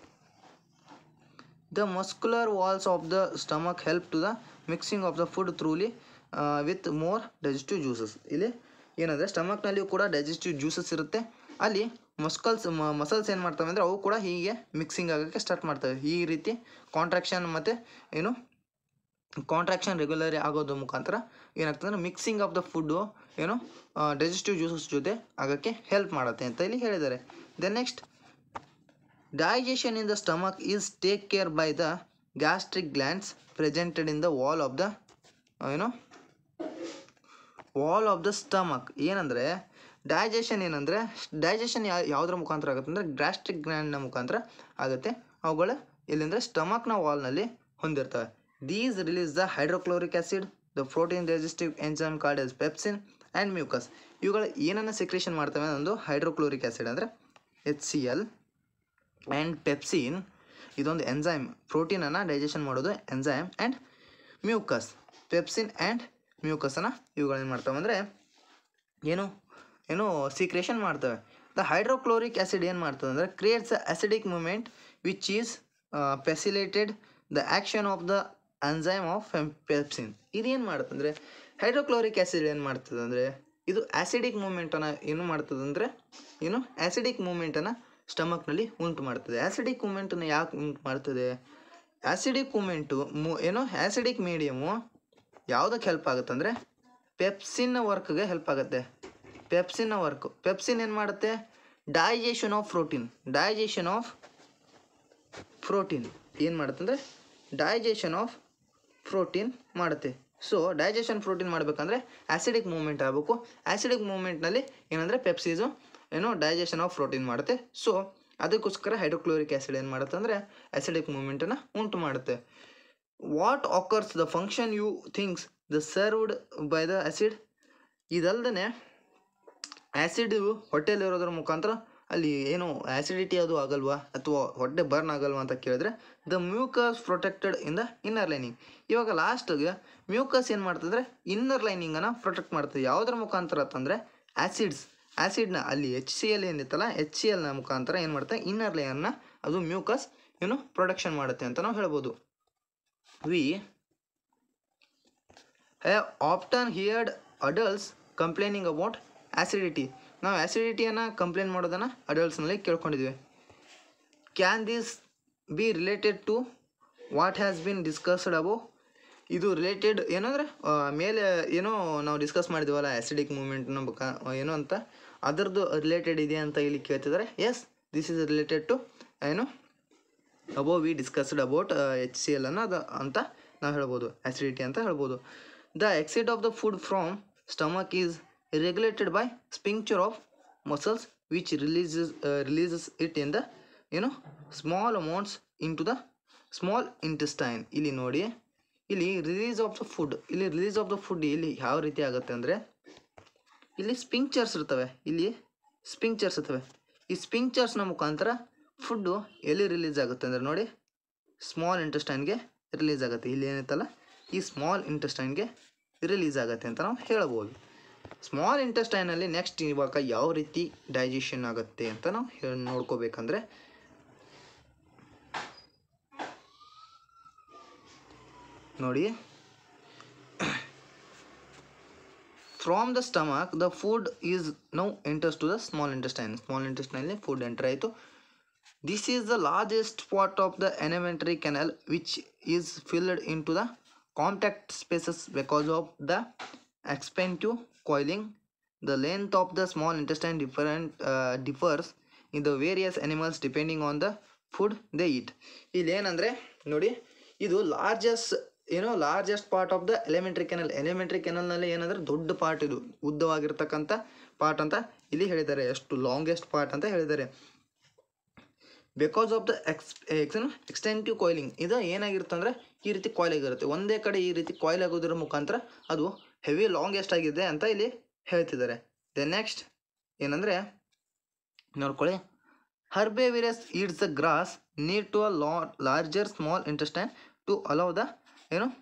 the muscular walls of the stomach help to the mixing of the food thoroughly with more digestive juices. ಇಲ್ಲಿ ಏನಂದರೆ ಸ್ಟಮಕ್ನಲ್ಲಿಯೂ ಕೂಡ ಡೈಜೆಸ್ಟಿವ್ ಜ್ಯೂಸಸ್ ಇರುತ್ತೆ. ಅಲ್ಲಿ ಮಸಲ್ಸ್ ಏನು ಮಾಡ್ತವೆ ಅಂದರೆ ಅವು ಕೂಡ ಹೀಗೆ ಮಿಕ್ಸಿಂಗ್ ಆಗೋಕ್ಕೆ ಸ್ಟಾರ್ಟ್ ಮಾಡ್ತವೆ. ಈ ರೀತಿ ಕಾಂಟ್ರಾಕ್ಷನ್ ಮತ್ತು ಏನು ಕಾಂಟ್ರಾಕ್ಷನ್ ರೆಗ್ಯುಲರ್ ಆಗೋದ್ರ ಮುಖಾಂತರ ಏನಾಗ್ತದೆ ಅಂದರೆ ಮಿಕ್ಸಿಂಗ್ ಆಫ್ ದ ಫುಡ್ಡು ಏನು ಡೈಜೆಸ್ಟಿವ್ ಜ್ಯೂಸಸ್ ಜೊತೆ ಆಗೋಕ್ಕೆ ಹೆಲ್ಪ್ ಮಾಡುತ್ತೆ ಅಂತ ಇಲ್ಲಿ ಹೇಳಿದ್ದಾರೆ. Then next digestion in the stomach is take care by the gastric glands presented in the wall of the wall of the stomach. ಏನಂದರೆ ಡೈಜೆಷನ್ ಡೈಜೆಷನ್ ಯಾವುದರ ಮುಖಾಂತರ ಆಗುತ್ತೆ ಅಂದರೆ ಗ್ಯಾಸ್ಟ್ರಿಕ್ ಗ್ಲ್ಯಾಂಡ್ನ ಮುಖಾಂತರ ಆಗುತ್ತೆ. ಅವುಗಳು ಎಲ್ಲಿಂದರೆ ಸ್ಟಮಕ್ನ ವಾಲ್ನಲ್ಲಿ ಹೊಂದಿರ್ತವೆ. These release the hydrochloric acid, the protein digestive enzyme called as pepsin and mucus. ಇವುಗಳು ಏನನ್ನು ಸೆಕ್ರೇಷನ್ ಮಾಡ್ತವೆ ಒಂದು ಹೈಡ್ರೋಕ್ಲೋರಿಕ್ ಆ್ಯಸಿಡ್ ಅಂದರೆ HCl ಆ್ಯಂಡ್ ಪೆಪ್ಸಿನ್, ಇದೊಂದು ಎಂಜೈಮ್, ಪ್ರೋಟೀನನ್ನು ಡೈಜೆಷನ್ ಮಾಡೋದು enzyme, and mucus, pepsin and ಮ್ಯೂಕಸನ್ನು ಇವುಗಳೇನು ಮಾಡ್ತವೆ ಅಂದರೆ ಏನು ಸೀಕ್ರೇಷನ್ ಮಾಡ್ತವೆ. ದ ಹೈಡ್ರೋಕ್ಲೋರಿಕ್ ಆ್ಯಸಿಡ್ ಏನು ಮಾಡ್ತದೆ ಅಂದರೆ creates a acidic moment which is facilitated the action of the enzyme of pepsin. ಇದೇನು ಮಾಡುತ್ತೆ ಅಂದರೆ ಹೈಡ್ರೋಕ್ಲೋರಿಕ್ ಆ್ಯಸಿಡ್ ಏನು ಮಾಡ್ತದೆ ಅಂದರೆ ಇದು ಆ್ಯಸಿಡಿಕ್ ಮೂಮೆಂಟನ್ನು ಏನು ಮಾಡ್ತದೆ ಅಂದರೆ ಆ್ಯಸಿಡಿಕ್ ಮೂಮೆಂಟನ್ನು ಸ್ಟಮಕ್ನಲ್ಲಿ ಉಂಟು ಮಾಡ್ತದೆ. ಆ್ಯಸಿಡಿಕ್ ಮೂಮೆಂಟನ್ನು ಯಾಕೆ ಉಂಟು ಮಾಡ್ತದೆ? ಆ್ಯಸಿಡಿಕ್ ಮೂಮೆಂಟು ಆ್ಯಸಿಡಿಕ್ ಮೀಡಿಯಮು ಯಾವುದಕ್ಕೆ ಹೆಲ್ಪ್ ಆಗುತ್ತೆ ಅಂದರೆ ಪೆಪ್ಸಿನ್ನ ವರ್ಕ್ಗೆ ಹೆಲ್ಪ್ ಆಗುತ್ತೆ. ಪೆಪ್ಸಿನ್ ಏನು ಮಾಡುತ್ತೆ? ಡೈಜೆಷನ್ ಆಫ್ ಪ್ರೋಟೀನ್ ಏನು ಮಾಡುತ್ತೆ ಅಂದರೆ ಡೈಜೆಷನ್ ಆಫ್ ಪ್ರೋಟೀನ್ ಮಾಡುತ್ತೆ. ಸೊ ಡೈಜೆಷನ್ ಪ್ರೋಟೀನ್ ಮಾಡಬೇಕಂದ್ರೆ ಆ್ಯಸಿಡಿಕ್ ಮೂಮೆಂಟ್ ಆಗಬೇಕು. ಆ್ಯಸಿಡಿಕ್ ಮೂಮೆಂಟ್ನಲ್ಲಿ ಏನಂದರೆ ಪೆಪ್ಸಿಸು ಡೈಜೆಷನ್ ಆಫ್ ಪ್ರೋಟೀನ್ ಮಾಡುತ್ತೆ. ಸೊ ಅದಕ್ಕೋಸ್ಕರ ಹೈಡ್ರೋಕ್ಲೋರಿಕ್ ಆ್ಯಸಿಡ್ ಏನು ಮಾಡುತ್ತೆ ಅಂದರೆ ಆ್ಯಸಿಡಿಕ್ ಮೂಮೆಂಟನ್ನು ಉಂಟು ಮಾಡುತ್ತೆ. What occurs the function you things the served by the acid. ಇದಲ್ದೇ ಆ್ಯಸಿಡ್ ಹೊಟ್ಟೆಯಲ್ಲಿರೋದ್ರ ಮುಖಾಂತರ ಅಲ್ಲಿ ಏನು ಆ್ಯಸಿಡಿಟಿ ಅದು ಆಗಲ್ವಾ ಅಥವಾ ಹೊಟ್ಟೆ ಬರ್ನ್ ಆಗಲ್ವಾ ಅಂತ ಕೇಳಿದ್ರೆ the mucus protected in the inner lining. ಇವಾಗ ಲಾಸ್ಟಿಗೆ ಮ್ಯೂಕಸ್ ಏನು ಮಾಡ್ತಂದರೆ ಇನ್ನರ್ ಲೈನಿಂಗನ್ನು ಪ್ರೊಟೆಕ್ಟ್ ಮಾಡ್ತದೆ. ಯಾವುದರ ಮುಖಾಂತರ ಅಂತಂದರೆ ಆ್ಯಸಿಡ್ನ ಅಲ್ಲಿ HCl ಏನಿತ್ತಲ್ಲ HClನ ಮುಖಾಂತರ ಏನು ಮಾಡುತ್ತೆ ಇನ್ನರ್ ಲೇಯರ್ನ ಅದು ಮ್ಯೂಕಸ್ ಪ್ರೊಟೆಕ್ಷನ್ ಮಾಡುತ್ತೆ ಅಂತ ನಾವು ಹೇಳ್ಬೋದು. We have often heard adults complaining about acidity. ನಾವು ಆ್ಯಸಿಡಿಟಿಯನ್ನು ಕಂಪ್ಲೇಂಟ್ ಮಾಡೋದನ್ನು ಅಡಲ್ಟ್ಸ್ನಲ್ಲಿ ಕೇಳ್ಕೊಂಡಿದ್ವಿ. Can this be related to what has been discussed about. ಇದು ರಿಲೇಟೆಡ್ ಏನಂದರೆ ಮೇಲೆ ನಾವು ಡಿಸ್ಕಸ್ ಮಾಡಿದ್ವಲ್ಲ ಆ್ಯಸಿಡಿಕ್ ಮೂಮೆಂಟ್ನ ಅಂತ ಅದರದ್ದು ರಿಲೇಟೆಡ್ ಇದೆ ಅಂತ ಇಲ್ಲಿ ಕೇಳ್ತಿದ್ದಾರೆ. Yes, this is related to ಅಬೋ ವಿ ಡಿಸ್ಕಸ್ಡ್ ಅಬೌಟ್ HCl ಅನ್ನೋದು ಅಂತ ನಾವು ಹೇಳ್ಬೋದು, ಆ್ಯಸಿಡಿಟಿ ಅಂತ ಹೇಳ್ಬೋದು. The exit of the food from stomach is regulated by sphincter of muscles which releases it in the small amounts into the small intestine. ಇಲ್ಲಿ ನೋಡಿ, ಇಲ್ಲಿ ರಿಲೀಸ್ ಆಫ್ ದ ಫುಡ್, ಇಲ್ಲಿ ರಿಲೀಸ್ ಆಫ್ ದ ಫುಡ್ ಇಲ್ಲಿ ಯಾವ ರೀತಿ ಆಗುತ್ತೆ ಅಂದರೆ, ಇಲ್ಲಿ ಸ್ಪಿಂಕ್ಚರ್ಸ್ ಇರ್ತವೆ, ಇಲ್ಲಿ ಸ್ಪಿಂಕ್ಚರ್ಸ್ ಇರ್ತವೆ. ಈ ಸ್ಪಿಂಕ್ಚರ್ಸ್ನ ಮುಖಾಂತರ ಫುಡ್ಡು ಎಲ್ಲಿ ರಿಲೀಸ್ ಆಗುತ್ತೆ ಅಂದರೆ ನೋಡಿ, ಸ್ಮಾಲ್ ಇಂಟೆಸ್ಟೈನ್ಗೆ ರಿಲೀಸ್ ಆಗುತ್ತೆ. ಇಲ್ಲಿ ಏನೈತಲ್ಲ, ಈ ಸ್ಮಾಲ್ ಇಂಟೆಸ್ಟೈನ್ಗೆ ರಿಲೀಸ್ ಆಗುತ್ತೆ ಅಂತ ನಾವು ಹೇಳ್ಬೋದು. ಸ್ಮಾಲ್ ಇಂಟೆಸ್ಟೈನಲ್ಲಿ ನೆಕ್ಸ್ಟ್ ಇವಾಗ ಯಾವ ರೀತಿ ಡೈಜೆಷನ್ ಆಗುತ್ತೆ ಅಂತ ನಾವು ನೋಡ್ಕೋಬೇಕಂದ್ರೆ, ನೋಡಿ, from the stomach the food is now enters to the small intestine. Small ಇಂಟೆಸ್ಟೈನಲ್ಲಿ ಫುಡ್ ಎಂಟರ್ ಆಯಿತು. This is the largest part of the alimentary canal which is filled in to the contact spaces because of the expensive coiling. The length of the small intestine differs in the various animals depending on the food they eat. ಇಲ್ಲಿ ಏನಂದರೆ ನೋಡಿ, ಇದು largest part of the alimentary canal. Alimentary ಕೆನಲ್ನಲ್ಲಿ ಏನಂದರೆ ದೊಡ್ಡ part, ಇದು ಉದ್ದವಾಗಿರ್ತಕ್ಕಂಥ part ಅಂತ ಇಲ್ಲಿ ಹೇಳಿದ್ದಾರೆ, ಎಷ್ಟು ಲಾಂಗೆಸ್ಟ್ ಪಾರ್ಟ್ ಅಂತ ಹೇಳಿದ್ದಾರೆ. ಬಿಕಾಸ್ ಆಫ್ ದ ಎಕ್ಸ್ಟೆಂಟಿವ್ ಕಾಯಿಲಿಂಗ್, ಇದು ಏನಾಗಿರುತ್ತೆ ಅಂದರೆ ಈ ರೀತಿ ಕಾಯಿಲ್ ಆಗಿರುತ್ತೆ, ಒಂದೇ ಕಡೆ ಈ ರೀತಿ ಕಾಯಿಲ್ ಆಗೋದ್ರ ಮುಖಾಂತರ ಅದು ಹೆವಿ ಲಾಂಗೆಸ್ಟ್ ಆಗಿದೆ ಅಂತ ಇಲ್ಲಿ ಹೇಳ್ತಿದ್ದಾರೆ. ದೆನ್ ನೆಕ್ಸ್ಟ್ ಏನಂದರೆ ನೋಡ್ಕೊಳ್ಳಿ, herbivores eats the grass need to a larger small intestine to allow the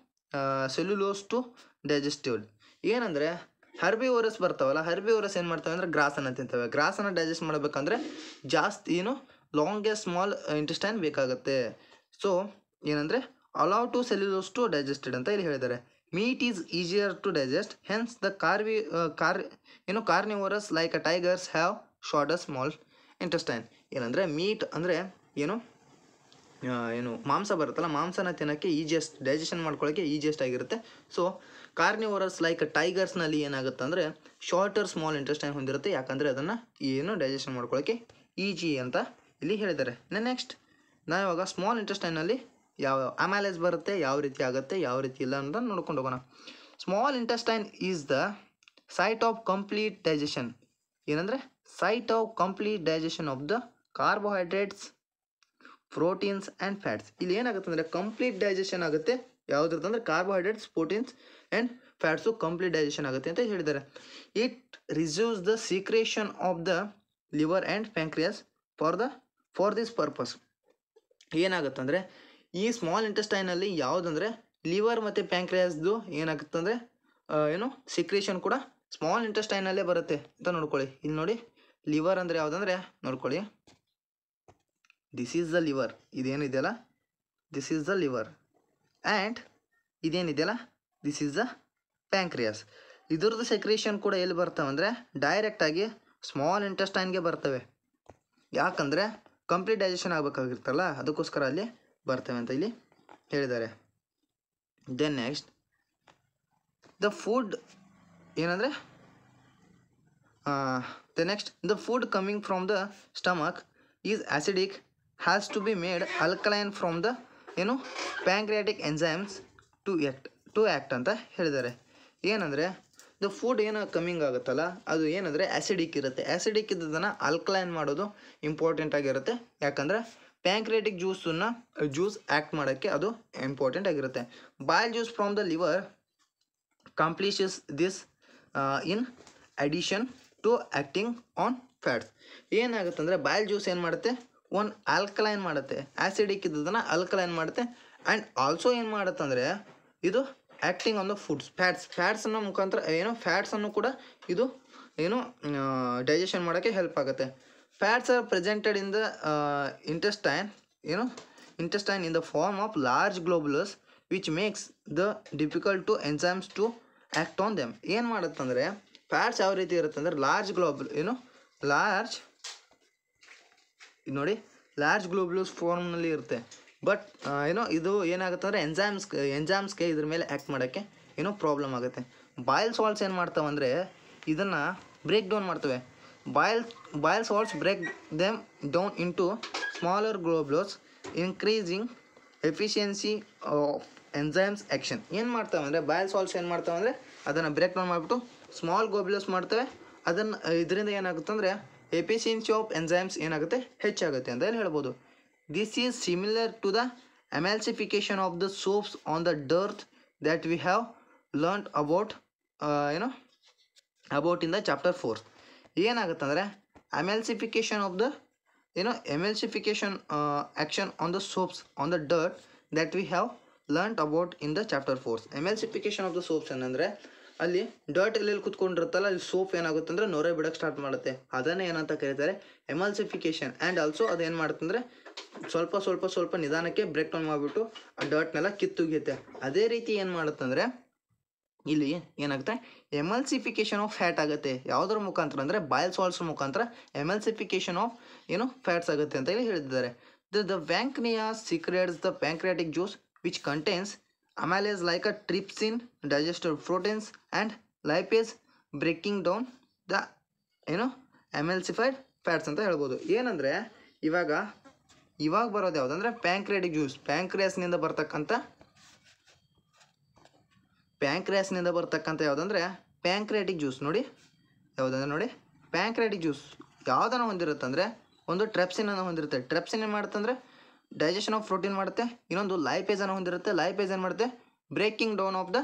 cellulose to digestive. ಏನಂದರೆ ಹರ್ಬಿವೋರಸ್ ಬರ್ತಾವಲ್ಲ, ಹರ್ಬಿವೋರಸ್ ಏನು ಮಾಡ್ತವೆ ಅಂದರೆ ಗ್ರಾಸನ್ನು ತಿಂತವೆ. ಗ್ರಾಸನ್ನು ಡೈಜೆಸ್ಟ್ ಮಾಡಬೇಕಂದ್ರೆ ಜಾಸ್ತಿ ಲಾಂಗೆಸ್ಟ್ ಸ್ಮಾಲ್ ಇಂಟೆಸ್ಟೈನ್ ಬೇಕಾಗುತ್ತೆ. ಸೊ ಏನಂದರೆ allow to cellulose to digested ಅಂತ ಇಲ್ಲಿ ಹೇಳಿದ್ದಾರೆ. Meat is easier to digest, hence the carnivorous like a tigers have shorter small intestine. ಏನಂದರೆ ಮೀಟ್ ಅಂದರೆ ಮಾಂಸ ಬರುತ್ತಲ್ಲ, ಮಾಂಸನ ತಿನ್ನೋಕ್ಕೆ ಈಜಿಯೆಸ್ಟ್, ಡೈಜೆಷನ್ ಮಾಡ್ಕೊಳ್ಳೋಕ್ಕೆ ಈಜಿಯೆಸ್ಟ್ ಆಗಿರುತ್ತೆ. ಸೊ ಕಾರ್ನಿವರಸ್ ಲೈಕ್ ಟೈಗರ್ಸ್ನಲ್ಲಿ ಏನಾಗುತ್ತೆ ಅಂದರೆ ಶಾರ್ಟರ್ ಸ್ಮಾಲ್ ಇಂಟೆಸ್ಟೈನ್ ಹೊಂದಿರುತ್ತೆ, ಯಾಕಂದರೆ ಅದನ್ನು ಡೈಜೆಷನ್ ಮಾಡ್ಕೊಳ್ಳೋಕ್ಕೆ ಈಜಿ ಅಂತ ಇಲ್ಲಿ ಹೇಳಿದ್ದಾರೆ. ನೆಕ್ಸ್ಟ್ ನಾವು ಇವಾಗ ಸ್ಮಾಲ್ ಇಂಟೆಸ್ಟೈನಲ್ಲಿ ಯಾವ ಅಮ್ಯಾಲೇಜ್ ಬರುತ್ತೆ, ಯಾವ ರೀತಿ ಆಗುತ್ತೆ, ಯಾವ ರೀತಿ ಇಲ್ಲ ಅಂತ ನೋಡ್ಕೊಂಡು ಹೋಗೋಣ. Small intestine is the site of complete digestion. ಏನಂದರೆ site of complete digestion of the carbohydrates, proteins and fats. ಇಲ್ಲಿ ಏನಾಗುತ್ತೆ ಅಂದರೆ ಕಂಪ್ಲೀಟ್ ಡೈಜೆಷನ್ ಆಗುತ್ತೆ. ಯಾವುದ್ರದ್ದು carbohydrates, proteins and fats complete digestion ಆಗುತ್ತೆ ಅಂತ ಹೇಳಿದ್ದಾರೆ. It receives the secretion of the liver and pancreas for this purpose. ಏನಾಗುತ್ತೆ ಅಂದರೆ ಈ ಸ್ಮಾಲ್ ಇಂಟೆಸ್ಟೈನಲ್ಲಿ ಯಾವುದಂದರೆ ಲಿವರ್ ಮತ್ತು ಪ್ಯಾಂಕ್ರಿಯಾಸ್ದು ಏನಾಗುತ್ತೆ ಅಂದರೆ ಸಿಕ್ರೇಷನ್ ಕೂಡ ಸ್ಮಾಲ್ ಇಂಟೆಸ್ಟೈನಲ್ಲೇ ಬರುತ್ತೆ ಅಂತ ನೋಡ್ಕೊಳ್ಳಿ. ಇಲ್ಲಿ ನೋಡಿ, ಲಿವರ್ ಅಂದರೆ ಯಾವುದಂದರೆ ನೋಡ್ಕೊಳ್ಳಿ, ದಿಸ್ ಈಸ್ ದ ಲಿವರ್, ಇದೇನಿದೆಯಲ್ಲ this is the liver, and ಇದೇನಿದೆಯಲ್ಲ ದಿಸ್ ಈಸ್ ದ ಪ್ಯಾಂಕ್ರಿಯಾಸ್. ಇದ್ರದ್ದು ಸೆಕ್ರೇಷನ್ ಕೂಡ ಎಲ್ಲಿ ಬರ್ತವೆ ಅಂದರೆ ಡೈರೆಕ್ಟಾಗಿ ಸ್ಮಾಲ್ ಇಂಟೆಸ್ಟೈನ್ಗೆ ಬರ್ತವೆ. ಯಾಕಂದರೆ ಕಂಪ್ಲೀಟ್ ಡೈಜೆಷನ್ ಆಗಬೇಕಾಗಿರ್ತಲ್ಲ, ಅದಕ್ಕೋಸ್ಕರ ಅಲ್ಲಿ ಬರ್ತವೆ ಅಂತ ಇಲ್ಲಿ ಹೇಳಿದ್ದಾರೆ. ದೆನ್ ನೆಕ್ಸ್ಟ್ ದ ಫುಡ್ ಏನಂದರೆ the food coming from the stomach is acidic, has to be made alkaline from the pancreatic enzymes to act ಅಂತ ಹೇಳಿದ್ದಾರೆ. ಏನಂದರೆ ದ ಫುಡ್ ಏನು ಕಮ್ಮಿಂಗ್ ಆಗುತ್ತಲ್ಲ ಅದು ಏನಂದರೆ ಆ್ಯಸಿಡಿಕ್ ಇರುತ್ತೆ. ಆ್ಯಸಿಡಿಕ್ ಇದ್ದದನ್ನು ಆಲ್ಕಲೈನ್ ಮಾಡೋದು ಇಂಪಾರ್ಟೆಂಟ್ ಆಗಿರುತ್ತೆ, ಯಾಕಂದರೆ ಪ್ಯಾಂಕ್ರಿಯಾಟಿಕ್ ಜ್ಯೂಸ್ ಆ್ಯಕ್ಟ್ ಮಾಡೋಕ್ಕೆ ಅದು ಇಂಪಾರ್ಟೆಂಟ್ ಆಗಿರುತ್ತೆ. Bile juice from the liver accomplishes this in addition to acting on fats. ಏನಾಗುತ್ತೆ ಅಂದರೆ ಬಾಯ್ಲ್ ಜ್ಯೂಸ್ ಏನು ಮಾಡುತ್ತೆ, ಒಂದು ಆಲ್ಕಲೈನ್ ಮಾಡುತ್ತೆ, ಆ್ಯಸಿಡಿಕ್ ಇದ್ದದನ್ನು ಆಲ್ಕಲೈನ್ ಮಾಡುತ್ತೆ. ಆ್ಯಂಡ್ ಆಲ್ಸೋ ಏನು ಮಾಡುತ್ತೆ ಅಂದರೆ ಇದು ಆ್ಯಕ್ಟಿಂಗ್ ಆನ್ ದ ಫುಡ್ಸ್, ಫ್ಯಾಟ್ಸನ್ನು ಮುಖಾಂತರ ಫ್ಯಾಟ್ಸನ್ನು ಕೂಡ ಇದು ಡೈಜೆಷನ್ ಮಾಡೋಕ್ಕೆ ಹೆಲ್ಪ್ ಆಗುತ್ತೆ. Fats are presented in the intestine in the form of large globules which makes the difficult to enzymes to act on them. ಏನು ಮಾಡುತ್ತಂದರೆ ಫ್ಯಾಟ್ಸ್ ಯಾವ ರೀತಿ ಇರುತ್ತೆ ಅಂದರೆ ಲಾರ್ಜ್ ನೋಡಿ ಲಾರ್ಜ್ ಗ್ಲೋಬ್ಯೂಲ್ಸ್ ಫಾರ್ಮ್ನಲ್ಲಿ ಇರುತ್ತೆ. ಬಟ್ ಇದು ಏನಾಗುತ್ತೆ ಅಂದರೆ ಎಂಜೈಮ್ಸ್ಗೆ ಇದ್ರ ಮೇಲೆ ಆ್ಯಕ್ಟ್ ಮಾಡೋಕ್ಕೆ ಪ್ರಾಬ್ಲಮ್ ಆಗುತ್ತೆ. ಬಾಯ್ಲ್ ಸಾಲ್ಟ್ಸ್ ಏನು ಮಾಡ್ತಾವಂದರೆ ಇದನ್ನು ಬ್ರೇಕ್ ಡೌನ್ ಮಾಡ್ತವೆ. Bile salts break them down into smaller globules, increasing efficiency of enzymes action. ಏನು ಮಾಡ್ತಾವೆ ಅಂದರೆ ಬಾಯ್ಲ್ ಸಾಲ್ಟ್ಸ್ ಏನು ಮಾಡ್ತಾವೆ ಅಂದರೆ ಅದನ್ನು ಬ್ರೇಕ್ ಡೌನ್ ಮಾಡಿಬಿಟ್ಟು ಸ್ಮಾಲ್ ಗ್ಲೋಬ್ಯುಲಸ್ ಮಾಡ್ತವೆ. ಅದನ್ನು ಇದರಿಂದ ಏನಾಗುತ್ತೆ ಅಂದರೆ ಎಫಿಷಿಯನ್ಸಿ ಆಫ್ ಎನ್ಸೈಮ್ಸ್ ಏನಾಗುತ್ತೆ ಹೆಚ್ಚಾಗುತ್ತೆ ಅಂತ ಹೇಳಿ ಹೇಳ್ಬೋದು. This is similar to the emulsification of the soaps on the dirt that we have learn about about in the chapter 4. ಏನಾಗುತ್ತೆ ಅಂದರೆ emulsification of the emulsification action on the soaps on the dirt that we have learned about in the chapter 4. Emulsification of the soaps ಏನಂದರೆ ಅಲ್ಲಿ dirt ಎಲ್ಲೆಲ್ಲಿ ಕುತ್ಕೊಂಡಿರುತ್ತಲ್ಲ ಅಲ್ಲಿ soap ಏನಾಗುತ್ತೆ ಅಂದರೆ ನೊರೆ ಬಿಡೋಕ್ಕೆ start ಮಾಡುತ್ತೆ. ಅದನ್ನೇ ಏನಂತ ಕರೀತಾರೆ ಎಮಲ್ಸಿಫಿಕೇಶನ್. ಆ್ಯಂಡ್ ಆಲ್ಸೋ ಅದು ಏನು ಮಾಡುತ್ತೆ ಅಂದರೆ ಸ್ವಲ್ಪ ನಿಧಾನಕ್ಕೆ ಬ್ರೇಕ್ ಡೌನ್ ಮಾಡಿಬಿಟ್ಟು ಆ ಡರ್ಟ್ನೆಲ್ಲ ಕಿತ್ತುಗಿಯುತ್ತೆ. ಅದೇ ರೀತಿ ಏನು ಮಾಡುತ್ತಂದರೆ ಇಲ್ಲಿ ಏನಾಗುತ್ತೆ ಎಮಲ್ಸಿಫಿಕೇಶನ್ ಆಫ್ ಫ್ಯಾಟ್ ಆಗುತ್ತೆ. ಯಾವುದರ ಮುಖಾಂತರ ಅಂದರೆ ಬಾಯ್ಲ್ ಸಾಲ್ಟ್ಸ್ ಮುಖಾಂತರ ಎಮಲ್ಸಿಫಿಕೇಶನ್ ಆಫ್ ಫ್ಯಾಟ್ಸ್ ಆಗುತ್ತೆ ಅಂತ ಹೇಳಿ ಹೇಳಿದ್ದಾರೆ. The pancreas secrets the pancreatic juice which contains amylase like a trypsin, digested proteins and lipase breaking down the emulsified fats ಅಂತ ಹೇಳ್ಬೋದು. ಏನಂದರೆ ಇವಾಗ ಬರೋದು ಯಾವುದಂದ್ರೆ ಪ್ಯಾಂಕ್ರಿಯಾಟಿಕ್ ಜ್ಯೂಸ್. ಪ್ಯಾಂಕ್ರಿಯಾಸ್ನಿಂದ ಬರ್ತಕ್ಕಂಥ ಯಾವುದಂದ್ರೆ ಪ್ಯಾಂಕ್ರಿಯಾಟಿಕ್ ಜ್ಯೂಸ್. ನೋಡಿ ಯಾವುದಂದ್ರೆ ನೋಡಿ ಪ್ಯಾಂಕ್ರಿಯಾಟಿಕ್ ಜ್ಯೂಸ್ ಯಾವುದನ್ನು ಹೊಂದಿರುತ್ತೆ ಅಂದರೆ ಒಂದು ಟ್ರೆಪ್ಸಿನನ್ನು ಹೊಂದಿರುತ್ತೆ. ಟ್ರೆಪ್ಸಿನ್ ಏನು ಮಾಡುತ್ತಂದರೆ ಡೈಜೆಷನ್ ಆಫ್ ಪ್ರೋಟೀನ್ ಮಾಡುತ್ತೆ. ಇನ್ನೊಂದು ಲೈಪೇಸನ್ನು ಹೊಂದಿರುತ್ತೆ. ಲೈಪೇಸ್ ಏನು ಮಾಡುತ್ತೆ breaking down of the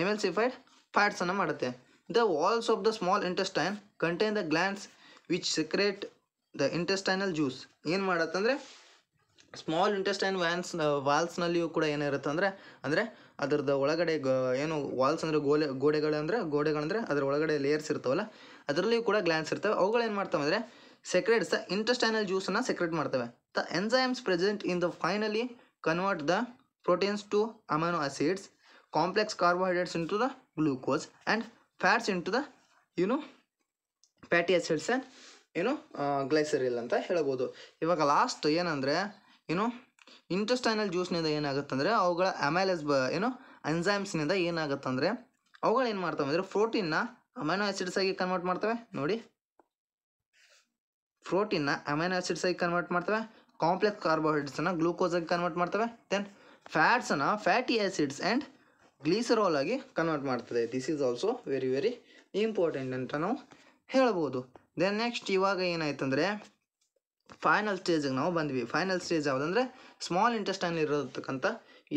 emulsified ಫ್ಯಾಟ್ಸನ್ನು ಮಾಡುತ್ತೆ. The walls of the small intestine contain the glands which secrete the intestinal juice. ಏನು ಮಾಡುತ್ತಂದರೆ ಸ್ಮಾಲ್ ಇಂಟೆಸ್ಟೈನ್ ವಾಲ್ಸ್ನಲ್ಲಿಯೂ ಕೂಡ ಏನಿರುತ್ತೆ ಅಂದರೆ ಅದರದ್ದು ಒಳಗಡೆ ಏನು ವಾಲ್ಸ್ ಅಂದರೆ ಗೋಡೆಗಳಂದರೆ ಅದರ ಒಳಗಡೆ ಲೇಯರ್ಸ್ ಇರ್ತಾವಲ್ಲ ಅದರಲ್ಲಿಯೂ ಕೂಡ ಗ್ಲ್ಯಾಂಡ್ಸ್ ಇರ್ತವೆ. ಅವುಗಳು ಏನು ಮಾಡ್ತವೆ ಅಂದರೆ ಸೆಕ್ರೆಟ್ಸ್ ದ ಇಂಟೆಸ್ಟೈನಲ್ ಜ್ಯೂಸನ್ನು ಸೆಕ್ರೆಟ್ ಮಾಡ್ತವೆ. The enzymes present in the finally convert the proteins to amino acids, complex carbohydrates into the glucose and fats into the fatty acids and glycerol ಅಂತ ಹೇಳ್ಬೋದು. ಇವಾಗ ಲಾಸ್ಟ್ ಏನಂದರೆ ಇಂಟೆಸ್ಟೈನಲ್ ಜ್ಯೂಸ್ನಿಂದ ಏನಾಗುತ್ತಂದರೆ ಅವುಗಳ amylase ಎಂಜೈಮ್ಸ್ನಿಂದ ಏನಾಗುತ್ತಂದರೆ ಅವುಗಳು ಏನು ಮಾಡ್ತವೆ ಅಂದರೆ ಪ್ರೋಟೀನ್ನ ಅಮೈನೋ ಆಸಿಡ್ಸ್ ಆಗಿ ಕನ್ವರ್ಟ್ ಮಾಡ್ತವೆ. ನೋಡಿ ಪ್ರೋಟೀನ್ನ ಅಮೈನೋ ಆಸಿಡ್ಸ್ ಆಗಿ ಕನ್ವರ್ಟ್ ಮಾಡ್ತವೆ. ಕಾಂಪ್ಲೆಕ್ಸ್ ಕಾರ್ಬೋಹೈಡ್ರೇಟ್ಸನ್ನು ಗ್ಲೂಕೋಸ್ ಆಗಿ ಕನ್ವರ್ಟ್ ಮಾಡ್ತವೆ. ದೆನ್ ಫ್ಯಾಟ್ಸನ್ನು ಫ್ಯಾಟಿ ಆಸಿಡ್ಸ್ ಆ್ಯಂಡ್ ಗ್ಲೀಸರಾಲ್ ಆಗಿ ಕನ್ವರ್ಟ್ ಮಾಡ್ತದೆ. This is also very very important ಅಂತ ನಾವು ಹೇಳ್ಬೋದು. ದೆನ್ ನೆಕ್ಸ್ಟ್ ಇವಾಗ ಏನಾಯ್ತಂದರೆ ಫೈನಲ್ ಸ್ಟೇಜಿಗೆ ನಾವು ಬಂದ್ವಿ. ಫೈನಲ್ ಸ್ಟೇಜ್ ಯಾವುದಂದರೆ ಸ್ಮಾಲ್ ಇಂಟೆಸ್ಟೈನ್ ಇರತಕ್ಕಂಥ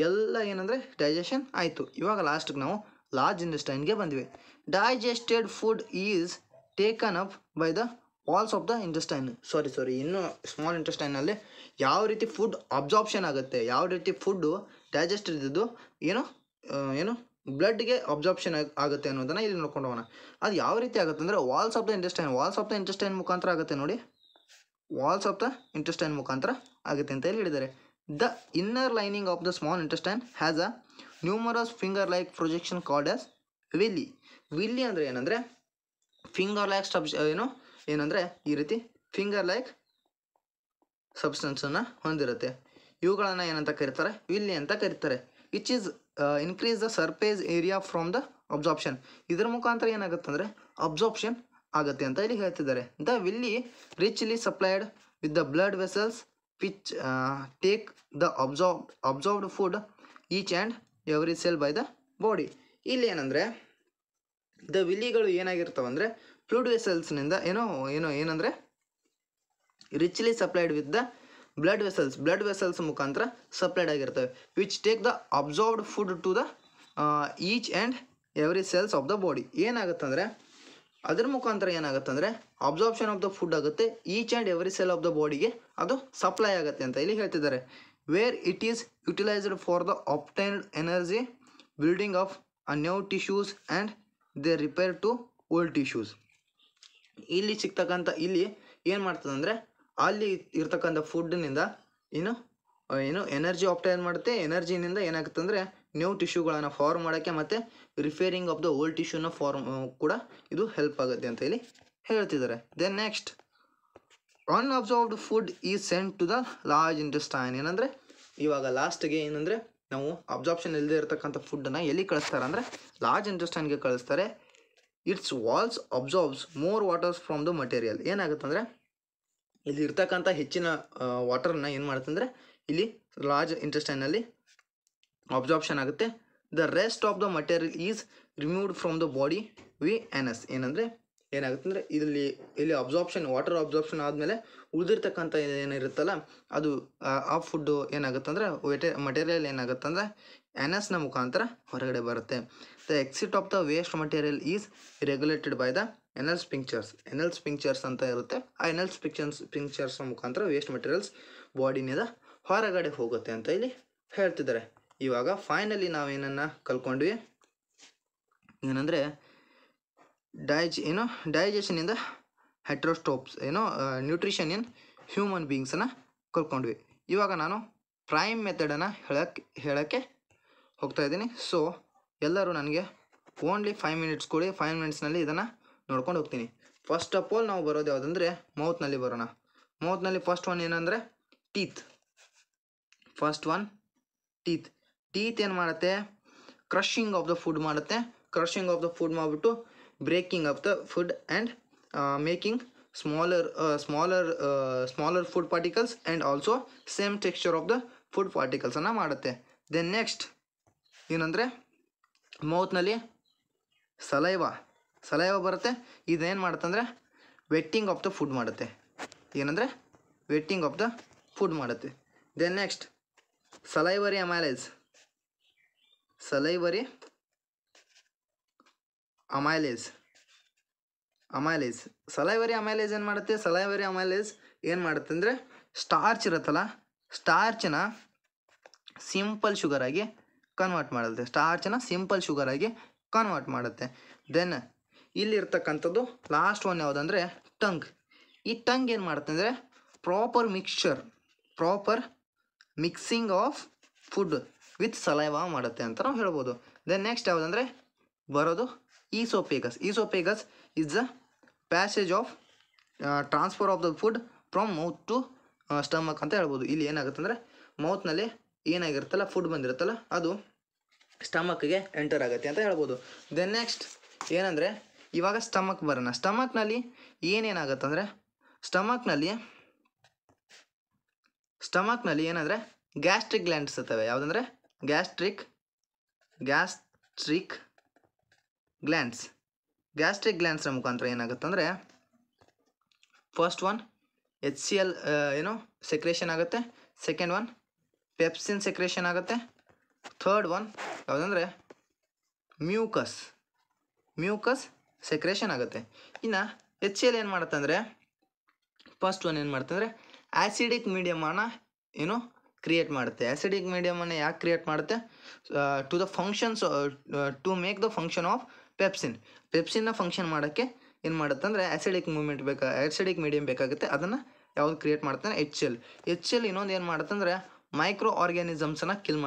ಎಲ್ಲ ಏನಂದರೆ ಡೈಜೆಷನ್ ಆಯಿತು. ಇವಾಗ ಲಾಸ್ಟಿಗೆ ನಾವು ಲಾರ್ಜ್ ಇಂಟೆಸ್ಟೈನ್ಗೆ ಬಂದ್ವಿ. Digested food is taken up by the walls of the intestine. Sorry ಇನ್ನು ಸ್ಮಾಲ್ ಇಂಟೆಸ್ಟೈನಲ್ಲಿ ಯಾವ ರೀತಿ ಫುಡ್ ಅಬ್ಸಾರ್ಪ್ಷನ್ ಆಗುತ್ತೆ, ಯಾವ ರೀತಿ ಫುಡ್ಡು ಡೈಜೆಸ್ಟ್ ಇದ್ದಿದ್ದು ಏನು ಬ್ಲಡ್ಗೆ ಅಬ್ಸಾರ್ಪ್ಷನ್ ಆಗುತ್ತೆ ಅನ್ನೋದನ್ನು ಇಲ್ಲಿ ನೋಡ್ಕೊಂಡು ಹೋಗೋಣ. ಅದು ಯಾವ ರೀತಿ ಆಗುತ್ತೆ ಅಂದರೆ ವಾಲ್ಸ್ ಆಫ್ ದ ಇಂಟೆಸ್ಟೈನ್ ಮುಖಾಂತರ ಆಗುತ್ತೆ. ನೋಡಿ ವಾಲ್ಸ್ ಆಫ್ ದ ಇಂಟೆಸ್ಟೈನ್ ಮುಖಾಂತರ ಆಗುತ್ತೆ ಅಂತ ಹೇಳಿ ಹೇಳಿದ್ದಾರೆ. The inner lining of the small intestine has a numerous finger like projection called as ವಿಲ್ಲಿ. ವಿಲ್ಲಿ ಅಂದರೆ ಏನಂದರೆ ಫಿಂಗರ್ ಲೈಕ್ ಏನಂದರೆ ಈ ರೀತಿ ಫಿಂಗರ್ ಲೈಕ್ ಸಬ್ಸ್ಟೆನ್ಸನ್ನು ಹೊಂದಿರುತ್ತೆ. ಇವುಗಳನ್ನು ಏನಂತ ಕರೀತಾರೆ ವಿಲ್ಲಿ ಅಂತ ಕರೀತಾರೆ. Which is increase the surface area from the absorption. ಇದರ ಮುಖಾಂತರ ಏನಾಗುತ್ತೆ ಅಂದರೆ ಅಬ್ಸಾರ್ಪ್ಷನ್ ಆಗುತ್ತೆ ಅಂತ ಇಲ್ಲಿ ಹೇಳ್ತಿದ್ದಾರೆ. The villi richly supplied with the blood vessels which take the absorbed food each and every cell by the body. ಇಲ್ಲಿ ಏನಂದರೆ ದ ವಿಲ್ಲಿಗಳು ಏನಾಗಿರ್ತವೆ ಅಂದರೆ ಫ್ಲೂಡ್ ವೆಸಲ್ಸ್ನಿಂದ ಏನಂದರೆ richly supplied with the blood vessels ಮುಖಾಂತರ ಸಪ್ಲೈಡ್ ಆಗಿರ್ತವೆ. Which take the absorbed food to the each and every cells of the body. ಏನಾಗುತ್ತಂದರೆ ಅದರ ಮುಖಾಂತರ ಏನಾಗುತ್ತಂದರೆ ಅಬ್ಸಾರ್ಪ್ಷನ್ ಆಫ್ ದ ಫುಡ್ ಆಗುತ್ತೆ. Each and every cell of the ಬಾಡಿಗೆ ಅದು supply ಆಗುತ್ತೆ ಅಂತ ಇಲ್ಲಿ ಹೇಳ್ತಿದ್ದಾರೆ. Where it is utilized for the obtained energy building of a new tissues and they repair to old tissues. ಇಲ್ಲಿ ಏನು ಮಾಡ್ತದೆ ಅಂದರೆ ಅಲ್ಲಿ ಇರ್ತಕ್ಕಂಥ ಫುಡ್ನಿಂದ ಎನರ್ಜಿ ಆಪ್ಟೈನ್ ಮಾಡುತ್ತೆ. ಎನರ್ಜಿನಿಂದ ಏನಾಗುತ್ತೆ ಅಂದರೆ ನ್ಯೂ ಟಿಶ್ಯೂಗಳನ್ನು ಫಾರ್ಮ್ ಮಾಡೋಕ್ಕೆ ಮತ್ತು ರಿಪೇರಿಂಗ್ ಆಫ್ ದ ಓಲ್ಡ್ ಟಿಶ್ಯೂನ ಫಾರ್ಮ್ ಕೂಡ ಇದು ಹೆಲ್ಪ್ ಆಗುತ್ತೆ ಅಂತ ಹೇಳಿ ಹೇಳ್ತಿದ್ದಾರೆ. Then next unabsorbed food is sent to the large intestine. ಏನಂದರೆ ಇವಾಗ ಲಾಸ್ಟ್ಗೆ ಏನಂದರೆ ನಾವು ಅಬ್ಸಾರ್ಪ್ಷನ್ ಇಲ್ಲದೆ ಇರತಕ್ಕಂಥ ಫುಡ್ಡನ್ನು ಎಲ್ಲಿ ಕಳಿಸ್ತಾರೆ ಅಂದರೆ ಲಾರ್ಜ್ ಇಂಟೆಸ್ಟೈನ್ಗೆ ಕಳಿಸ್ತಾರೆ. Its walls absorbs more waters from the material. ಏನಾಗುತ್ತೆ ಅಂದರೆ ಇಲ್ಲಿ ಇರ್ತಕ್ಕಂಥ ಹೆಚ್ಚಿನ ವಾಟರ್ನ ಏನು ಮಾಡುತ್ತೆ ಅಂದರೆ ಇಲ್ಲಿ ಲಾರ್ಜ್ ಇಂಟೆಸ್ಟೈನಲ್ಲಿ ಅಬ್ಸಾರ್ಪ್ಷನ್ ಆಗುತ್ತೆ. The rest of the material is removed from the body via anus. ಏನಂದರೆ ಏನಾಗುತ್ತೆ ಅಂದರೆ ಇಲ್ಲಿ ಅಬ್ಸಾರ್ಪ್ಷನ್ ವಾಟರ್ ಅಬ್ಸಾರ್ಪ್ಷನ್ ಆದಮೇಲೆ ಉಳಿದಿರ್ತಕ್ಕಂಥ ಏನಿರುತ್ತಲ್ಲ ಅದು ಆ ಫುಡ್ಡು ಏನಾಗುತ್ತೆ ಅಂದರೆ ಮಟೀರಿಯಲ್ ಏನಾಗುತ್ತೆ ಅಂದರೆ ಎನಸ್ನ ಮುಖಾಂತರ ಹೊರಗಡೆ ಬರುತ್ತೆ. The exit of the waste material is regulated by the anal sphincters ಅಂತ ಇರುತ್ತೆ. ಆ ಎನಲ್ ಸ್ಪಿಂಕ್ಚರ್ಸ್ನ ಮುಖಾಂತರ ವೇಸ್ಟ್ ಮಟೀರಿಯಲ್ಸ್ ಬಾಡಿನಿಂದ ಹೊರಗಡೆ ಹೋಗುತ್ತೆ ಅಂತ ಇಲ್ಲಿ ಹೇಳ್ತಿದ್ದಾರೆ. ಇವಾಗ ಫೈನಲಿ ನಾವೇನನ್ನು ಕಲ್ತ್ಕೊಂಡ್ವಿ ಏನಂದರೆ ಡೈಜೆಷನಿಂದ ಹೆಟ್ರೋಸ್ಟೋಪ್ಸ್ ನ್ಯೂಟ್ರಿಷನ್ ಇನ್ ಹ್ಯೂಮನ್ ಬೀಯಿಂಗ್ಸನ್ನು ಕಲ್ತ್ಕೊಂಡ್ವಿ. ಇವಾಗ ನಾನು ಪ್ರೈಮ್ ಮೆಥಡನ್ನು ಹೇಳೋಕ್ಕೆ ಹೋಗ್ತಾ ಇದ್ದೀನಿ. ಸೊ ಎಲ್ಲರೂ ನನಗೆ ಓನ್ಲಿ 5 ಮಿನಿಟ್ಸ್ ಕೊಡಿ. 5 ಮಿನಿಟ್ಸ್ನಲ್ಲಿ ಇದನ್ನು ನೋಡ್ಕೊಂಡು ಹೋಗ್ತೀನಿ. ಫಸ್ಟ್ ಆಫ್ ಆಲ್ ನಾವು ಬರೋದು ಯಾವುದಂದರೆ ಮೌತ್ನಲ್ಲಿ ಬರೋಣ. ಮೌತ್ನಲ್ಲಿ ಫಸ್ಟ್ ಒನ್ ಏನಂದರೆ ಟೀತ್. ಟೀತ್ ಏನು ಮಾಡುತ್ತೆ? ಕ್ರಷಿಂಗ್ ಆಫ್ ದ ಫುಡ್ ಮಾಡುತ್ತೆ. ಕ್ರಷಿಂಗ್ ಆಫ್ ದ ಫುಡ್ ಮಾಡಿಬಿಟ್ಟು breaking of the food and making smaller food particles and also same texture of the food ಪಾರ್ಟಿಕಲ್ಸನ್ನು ಮಾಡುತ್ತೆ. ದೆನ್ ನೆಕ್ಸ್ಟ್ ಏನಂದರೆ ಮೌತ್ನಲ್ಲಿ ಸಲೈವ ಬರುತ್ತೆ. ಇದೇನು ಮಾಡುತ್ತಂದರೆ ವೆಟ್ಟಿಂಗ್ ಆಫ್ ದ ಫುಡ್ ಮಾಡುತ್ತೆ. ದೆನ್ ನೆಕ್ಸ್ಟ್ ಸಲೈವರಿ ಅಮೈಲೇಸ್ ಏನು ಮಾಡುತ್ತೆ? ಸಲೈವರಿ ಅಮೈಲೇಸ್ ಏನು ಮಾಡುತ್ತೆ ಅಂದರೆ ಸ್ಟಾರ್ಚ್ ಇರುತ್ತಲ್ಲ, ಸ್ಟಾರ್ಚನ್ನ ಸಿಂಪಲ್ ಶುಗರಾಗಿ ಕನ್ವರ್ಟ್ ಮಾಡುತ್ತೆ. ದೆನ್ ಇಲ್ಲಿರ್ತಕ್ಕಂಥದ್ದು ಲಾಸ್ಟ್ ಒನ್ ಯಾವುದಂದರೆ ಟಂಗ್. ಈ ಟಂಗ್ ಏನು ಮಾಡುತ್ತೆ ಅಂದರೆ proper mixing of food with saliva ಮಾಡುತ್ತೆ ಅಂತ ನಾವು ಹೇಳ್ಬೋದು. ದೆನ್ ನೆಕ್ಸ್ಟ್ ಯಾವುದಂದರೆ ಬರೋದು oesophagus is the passage of transfer of the food from mouth to stomach ಅಂತ ಹೇಳ್ಬೋದು. ಇಲ್ಲಿ ಏನಾಗುತ್ತೆ ಅಂದರೆ ಮೌತ್ನಲ್ಲಿ ಏನಾಗಿರುತ್ತಲ್ಲ ಫುಡ್ ಬಂದಿರುತ್ತಲ್ಲ ಅದು ಸ್ಟಮಕ್ಗೆ ಎಂಟರ್ ಆಗುತ್ತೆ ಅಂತ ಹೇಳ್ಬೋದು. ದೆನ್ ನೆಕ್ಸ್ಟ್ ಏನಂದರೆ ಇವಾಗ ಸ್ಟಮಕ್ ಬರೋಣ. ಸ್ಟಮಕ್ನಲ್ಲಿ ಏನೇನಾಗುತ್ತೆ ಅಂದರೆ ಸ್ಟಮಕ್ನಲ್ಲಿ ಏನಂದರೆ ಗ್ಯಾಸ್ಟ್ರಿಕ್ ಗ್ಲ್ಯಾಂಡ್ಸ್ ಇರ್ತವೆ. ಯಾವುದಂದರೆ ಗ್ಯಾಸ್ಟ್ರಿಕ್ ಗ್ಲ್ಯಾಂಡ್ಸ್ನ ಮುಖಾಂತರ ಏನಾಗುತ್ತೆ ಅಂದರೆ ಫಸ್ಟ್ ಒನ್ HCl ಸೆಕ್ರೇಷನ್ ಆಗುತ್ತೆ. ಸೆಕೆಂಡ್ ಒನ್ ಪೆಪ್ಸಿನ್ ಸೆಕ್ರೇಷನ್ ಆಗುತ್ತೆ. ಥರ್ಡ್ ಒನ್ ಯಾವುದಂದರೆ ಮ್ಯೂಕಸ್ ಸೆಕ್ರೇಷನ್ ಆಗುತ್ತೆ. ಇನ್ನು HCl ಏನು ಮಾಡುತ್ತೆ ಅಂದರೆ ಫಸ್ಟ್ ಒನ್ ಏನು ಮಾಡುತ್ತೆ ಅಂದರೆ ಆ್ಯಸಿಡಿಕ್ ಮೀಡಿಯಮನ್ನು ಕ್ರಿಯೇಟ್ ಮಾಡುತ್ತೆ. ಆ್ಯಸಿಡಿಕ್ ಮೀಡಿಯಮನ್ನು ಯಾಕೆ ಕ್ರಿಯೇಟ್ ಮಾಡುತ್ತೆ? To make the function of ಪೆಪ್ಸಿನ್ನ ಫಂಕ್ಷನ್ ಮಾಡೋಕ್ಕೆ ಏನು ಮಾಡುತ್ತೆ ಅಂದರೆ ಆ್ಯಸಿಡಿಕ್ ಮೀಡಿಯಮ್ ಬೇಕಾಗುತ್ತೆ. ಅದನ್ನು ಯಾವುದು ಕ್ರಿಯೇಟ್ ಮಾಡುತ್ತೆ? HCl ಇನ್ನೊಂದು ಏನು ಮಾಡುತ್ತೆ ಅಂದರೆ ಮೈಕ್ರೋ ಆರ್ಗ್ಯಾನಿಸಮ್ಸನ್ನು ಕಿಲ್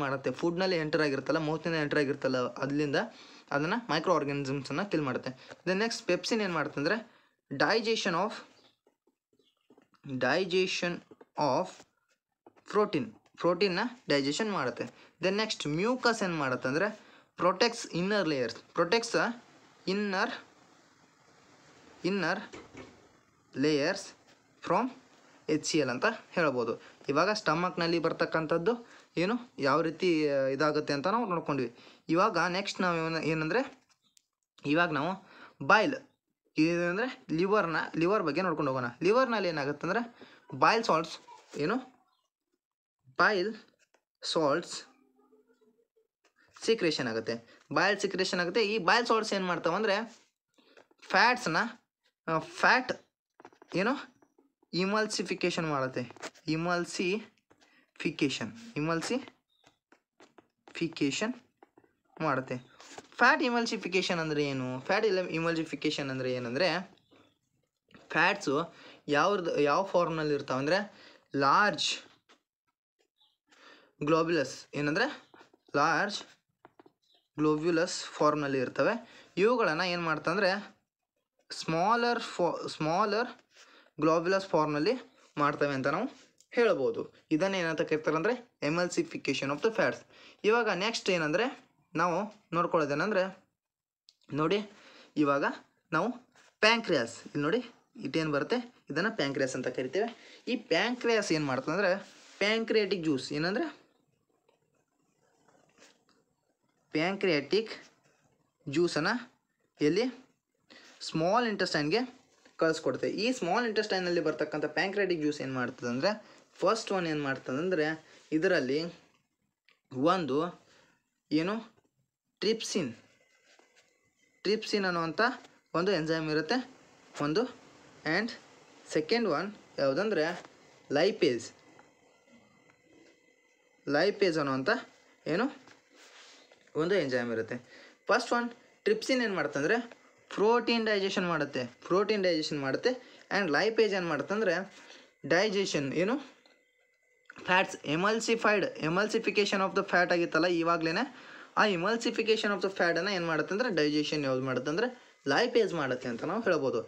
ಮಾಡುತ್ತೆ. ಫುಡ್ನಲ್ಲಿ ಎಂಟರ್ ಆಗಿರುತ್ತಲ್ಲ, ಮೌತಿಂದ ಎಂಟರ್ ಆಗಿರುತ್ತಲ್ಲ, ಅದರಿಂದ ಅದನ್ನು ಮೈಕ್ರೋ ಆರ್ಗ್ಯಾನಿಸಮ್ಸನ್ನು ಕಿಲ್ ಮಾಡುತ್ತೆ. ದೆನ್ ನೆಕ್ಸ್ಟ್ ಪೆಪ್ಸಿನ್ ಏನು ಮಾಡುತ್ತೆ ಅಂದರೆ ಡೈಜೆಷನ್ ಆಫ್ ಪ್ರೋಟೀನ್ನ ಡೈಜೆಷನ್ ಮಾಡುತ್ತೆ. ದೆನ್ ನೆಕ್ಸ್ಟ್ ಮ್ಯೂಕಸ್ ಏನು ಮಾಡುತ್ತೆ ಅಂದರೆ protects inner layers from HCl ಅಂತ ಹೇಳ್ಬೋದು. ಇವಾಗ ಸ್ಟಮಕ್ನಲ್ಲಿ ಬರ್ತಕ್ಕಂಥದ್ದು ಯಾವ ರೀತಿ ಇದಾಗುತ್ತೆ ಅಂತ ನಾವು ನೋಡ್ಕೊಂಡ್ವಿ. ಇವಾಗ ನೆಕ್ಸ್ಟ್ ನಾವು ಏನಂದರೆ ಇವಾಗ ನಾವು ಬಾಯ್ಲ್ ಇದಂದರೆ ಲಿವರ್ ಬಗ್ಗೆ ನೋಡ್ಕೊಂಡು ಹೋಗೋಣ. ಲಿವರ್ನಲ್ಲಿ ಏನಾಗುತ್ತೆ ಅಂದರೆ ಬಾಯ್ಲ್ ಸಾಲ್ಟ್ಸ್ ಸೀಕ್ರೇಷನ್ ಆಗುತ್ತೆ. ಈ ಬಾಯ್ಲ್ ಸಾಲ್ಟ್ಸ್ ಏನು ಮಾಡ್ತಾವೆ ಅಂದರೆ ಫ್ಯಾಟ್ ಇಮಲ್ಸಿಫಿಕೇಷನ್ ಮಾಡುತ್ತೆ. ಫ್ಯಾಟ್ ಇಮಲ್ಸಿಫಿಕೇಷನ್ ಅಂದರೆ ಏನು? ಏನಂದರೆ ಫ್ಯಾಟ್ಸು ಯಾವ ಫಾರ್ಮ್ನಲ್ಲಿ ಇರ್ತಾವೆ ಅಂದರೆ ಲಾರ್ಜ್ ಗ್ಲೋಬ್ಯುಲಸ್ ಫಾರ್ಮ್ನಲ್ಲಿ ಇರ್ತವೆ. ಇವುಗಳನ್ನು ಏನು ಮಾಡ್ತಂದರೆ ಸ್ಮಾಲರ್ ಗ್ಲೋಬ್ಯುಲಸ್ ಫಾರ್ಮ್ನಲ್ಲಿ ಮಾಡ್ತವೆ ಅಂತ ನಾವು ಹೇಳ್ಬೋದು. ಇದನ್ನು ಏನಂತ ಕರಿತಾರೆ ಅಂದರೆ ಎಮಲ್ಸಿಫಿಕೇಷನ್ ಆಫ್ ದ ಫ್ಯಾಟ್ಸ್. ಇವಾಗ ನೆಕ್ಸ್ಟ್ ಏನಂದರೆ ನಾವು ನೋಡ್ಕೊಳ್ಳೋದೇನೆಂದರೆ ನೋಡಿ ಇವಾಗ ನಾವು ಪ್ಯಾಂಕ್ರಿಯಾಸ್ ಇಲ್ಲಿ ನೋಡಿ ಇಟೇನು ಬರುತ್ತೆ ಇದನ್ನು ಪ್ಯಾಂಕ್ರಿಯಾಸ್ ಅಂತ ಕರಿತೇವೆ. ಈ ಪ್ಯಾಂಕ್ರಿಯಾಸ್ ಏನು ಮಾಡ್ತದೆ ಅಂದರೆ ಪ್ಯಾಂಕ್ರಿಯಾಟಿಕ್ ಜ್ಯೂಸನ್ನು ಎಲ್ಲಿ ಸ್ಮಾಲ್ ಇಂಟೆಸ್ಟೈನ್ಗೆ ಕಳಿಸ್ಕೊಡ್ತೇವೆ. ಈ ಸ್ಮಾಲ್ ಇಂಟೆಸ್ಟೈನಲ್ಲಿ ಬರ್ತಕ್ಕಂಥ ಪ್ಯಾಂಕ್ರಿಯಾಟಿಕ್ ಜ್ಯೂಸ್ ಏನು ಮಾಡ್ತದೆ ಅಂದರೆ ಫಸ್ಟ್ ಒನ್ ಏನು ಮಾಡ್ತದೆ ಅಂದರೆ ಇದರಲ್ಲಿ ಒಂದು ಏನು ಟ್ರಿಪ್ಸಿನ್ ಅನ್ನುವಂಥ ಒಂದು ಎಂಜೈಮ್ ಇರುತ್ತೆ ಒಂದು. ಆ್ಯಂಡ್ ಸೆಕೆಂಡ್ ಒನ್ ಯಾವುದಂದರೆ ಲೈಪೇಸ್ ಅನ್ನುವಂಥ ಏನು ಒಂದು ಎಂಜೈಮ್ ಇರುತ್ತೆ. ಫಸ್ಟ್ ಒನ್ ಟ್ರಿಪ್ಸಿನ್ ಏನು ಮಾಡುತ್ತೆ ಅಂದರೆ ಪ್ರೋಟೀನ್ ಡೈಜೆಷನ್ ಮಾಡುತ್ತೆ ಆ್ಯಂಡ್ ಲೈಪೇಜ್ ಏನು ಮಾಡುತ್ತೆ ಅಂದರೆ ಡೈಜೆಷನ್ ಏನು ಫ್ಯಾಟ್ಸ್ ಎಮಲ್ಸಿಫಿಕೇಷನ್ ಆಫ್ ದ ಫ್ಯಾಟ್ ಆಗಿತ್ತಲ್ಲ ಇವಾಗಲೇ, ಆ ಎಮಲ್ಸಿಫಿಕೇಷನ್ ಆಫ್ ದ ಫ್ಯಾಟನ್ನು ಏನು ಮಾಡುತ್ತೆ ಅಂದರೆ ಡೈಜೆಷನ್ ಯಾವ್ದು ಮಾಡುತ್ತೆ ಅಂದರೆ ಲೈಪೇಜ್ ಮಾಡುತ್ತೆ ಅಂತ ನಾವು ಹೇಳ್ಬೋದು.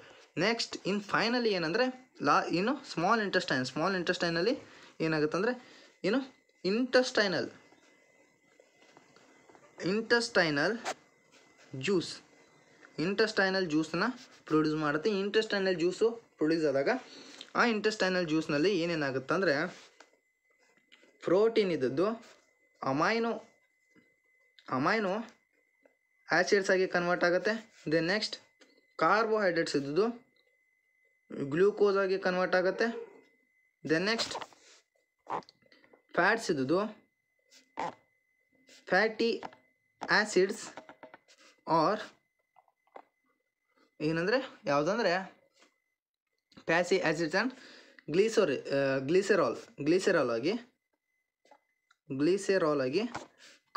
ನೆಕ್ಸ್ಟ್ ಇನ್ ಫೈನಲಿ ಏನಂದರೆ ಇನ್ನು ಸ್ಮಾಲ್ ಇಂಟೆಸ್ಟೈನಲ್ಲಿ ಏನಾಗುತ್ತೆ ಅಂದರೆ ಏನು ಇಂಟೆಸ್ಟೈನಲ್ ಜ್ಯೂಸನ್ನ ಪ್ರೊಡ್ಯೂಸ್ ಮಾಡುತ್ತೆ. ಇಂಟೆಸ್ಟೈನಲ್ ಜ್ಯೂಸು ಪ್ರೊಡ್ಯೂಸ್ ಆದಾಗ ಆ ಇಂಟೆಸ್ಟೈನಲ್ ಜ್ಯೂಸ್ನಲ್ಲಿ ಏನೇನಾಗುತ್ತೆ ಅಂದರೆ ಪ್ರೋಟೀನ್ ಇದ್ದದ್ದು ಅಮೈನೋ ಆ್ಯಸಿಡ್ಸ್ ಆಗಿ ಕನ್ವರ್ಟ್ ಆಗುತ್ತೆ. ದೆನ್ ನೆಕ್ಸ್ಟ್ ಕಾರ್ಬೋಹೈಡ್ರೇಟ್ಸ್ ಇದ್ದದ್ದು ಗ್ಲೂಕೋಸ್ ಆಗಿ ಕನ್ವರ್ಟ್ ಆಗುತ್ತೆ. ದೆನ್ ನೆಕ್ಸ್ಟ್ ಫ್ಯಾಟ್ಸ್ ಇದ್ದದ್ದು ಫ್ಯಾಟಿ ಆ್ಯಸಿಡ್ಸ್ ಆರ್ ಏನಂದರೆ ಯಾವುದಂದರೆ ಫ್ಯಾಟಿ ಆ್ಯಸಿಡ್ಸ್ ಆ್ಯಂಡ್ ಗ್ಲಿಸೆರಾಲ್ ಆಗಿ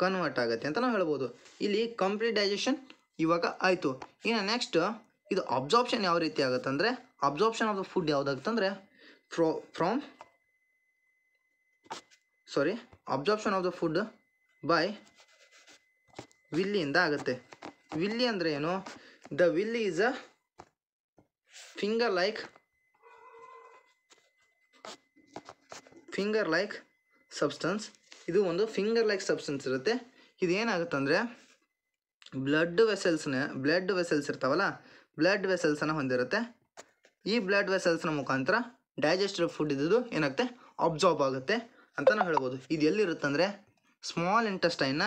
ಕನ್ವರ್ಟ್ ಆಗುತ್ತೆ ಅಂತ ನಾವು ಹೇಳ್ಬೋದು. ಇಲ್ಲಿ ಕಂಪ್ಲೀಟ್ ಡೈಜೆಷನ್ ಇವಾಗ ಆಯಿತು. ಇನ್ನು ನೆಕ್ಸ್ಟ್ ಇದು ಅಬ್ಸಾರ್ಪ್ಷನ್ ಯಾವ ರೀತಿ ಆಗುತ್ತೆ ಅಂದರೆ ಅಬ್ಸಾರ್ಪ್ಷನ್ ಆಫ್ ದ ಫುಡ್ ಯಾವುದಾಗುತ್ತೆ ಅಂದರೆ absorption of the food by ವಿಲ್ಲಿಯಿಂದ ಆಗುತ್ತೆ. ವಿಲ್ಲಿ ಅಂದರೆ ಏನು? The villi is a finger like substance. ಇದು ಒಂದು ಫಿಂಗರ್ ಲೈಕ್ ಸಬ್ಸ್ಟೆನ್ಸ್ ಇರುತ್ತೆ. ಇದು ಏನಾಗುತ್ತೆ ಅಂದರೆ ಬ್ಲಡ್ ವೆಸಲ್ಸ್ ಇರ್ತಾವಲ್ಲ, ಬ್ಲಡ್ ವೆಸಲ್ಸನ್ನು ಹೊಂದಿರುತ್ತೆ. ಈ ಬ್ಲಡ್ ವೆಸಲ್ಸ್ನ ಮುಖಾಂತರ ಡೈಜೆಸ್ಟೆಡ್ ಫುಡ್ ಇದ್ದು ಏನಾಗುತ್ತೆ ಅಬ್ಸಾರ್ಬ್ ಆಗುತ್ತೆ ಅಂತ ನಾವು ಹೇಳ್ಬೋದು. ಇದು ಎಲ್ಲಿರುತ್ತೆ ಅಂದರೆ ಸ್ಮಾಲ್ ಇಂಟೆಸ್ಟೈನ್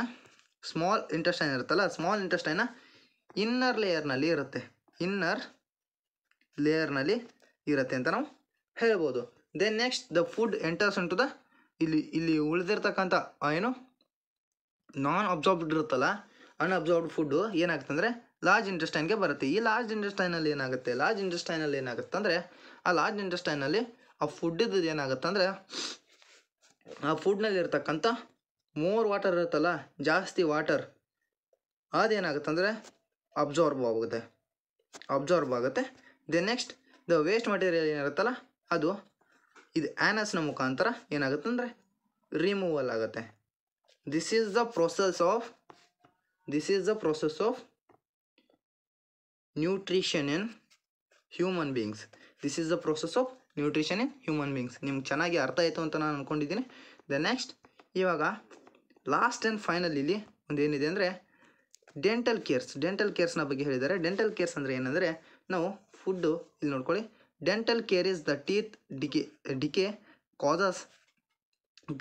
ಇರುತ್ತಲ್ಲ, ಸ್ಮಾಲ್ ಇಂಟೆಸ್ಟೈನ್ನ ಇನ್ನರ್ ಲೇಯರ್ನಲ್ಲಿ ಇರುತ್ತೆ ಅಂತ ನಾವು ಹೇಳ್ಬೋದು. Then next the food enters into the ಇಲ್ಲಿ ಉಳಿದಿರ್ತಕ್ಕಂಥ ಏನು ನಾನ್ ಅಬ್ಸಾರ್ಬ್ಡ್ ಇರುತ್ತಲ್ಲ, ಅನ್ಅಬ್ಸಾರ್ಬ್ಡ್ ಫುಡ್ಡು ಏನಾಗುತ್ತೆ ಅಂದರೆ ಲಾರ್ಜ್ ಇಂಟೆಸ್ಟೈನ್ಗೆ ಬರುತ್ತೆ. ಈ ಲಾರ್ಜ್ ಇಂಟೆಸ್ಟೈನಲ್ಲಿ ಏನಾಗುತ್ತೆ ಅಂದರೆ ಆ ಲಾರ್ಜ್ ಇಂಟೆಸ್ಟೈನಲ್ಲಿ ಆ ಫುಡ್ ಇದ್ದದ್ದು ಏನಾಗುತ್ತೆ ಅಂದರೆ ಆ ಫುಡ್ನಲ್ಲಿ ಇರ್ತಕ್ಕಂಥ ಮೋರ್ ವಾಟರ್ ಇರುತ್ತಲ್ಲ, ಜಾಸ್ತಿ ವಾಟರ್, ಅದೇನಾಗುತ್ತೆ ಅಂದರೆ ಅಬ್ಸಾರ್ಬ್ ಆಗುತ್ತೆ. Then next the waste material ಏನಿರುತ್ತಲ್ಲ ಅದು ಇದು ಆ್ಯನಸ್ನ ಮುಖಾಂತರ ಏನಾಗುತ್ತೆ ಅಂದರೆ ರಿಮೂವಲ್ ಆಗುತ್ತೆ. This is the process of nutrition in human beings. ನಿಮ್ಗೆ ಚೆನ್ನಾಗಿ ಅರ್ಥ ಆಯಿತು ಅಂತ ನಾನು ಅಂದ್ಕೊಂಡಿದ್ದೀನಿ. ದೆನ್ ನೆಕ್ಸ್ಟ್ ಇವಾಗ ಲಾಸ್ಟ್ ಆ್ಯಂಡ್ ಫೈನಲ್ ಇಲ್ಲಿ ಒಂದು ಏನಿದೆ ಅಂದರೆ ಡೆಂಟಲ್ ಕೇರ್ಸ್ನ ಬಗ್ಗೆ ಹೇಳಿದ್ದಾರೆ. ಡೆಂಟಲ್ ಕೇರ್ಸ್ ಅಂದರೆ ಏನಂದರೆ ನಾವು ಫುಡ್ಡು ಇಲ್ಲಿ ನೋಡ್ಕೊಳ್ಳಿ. Dental care is the teeth decay causes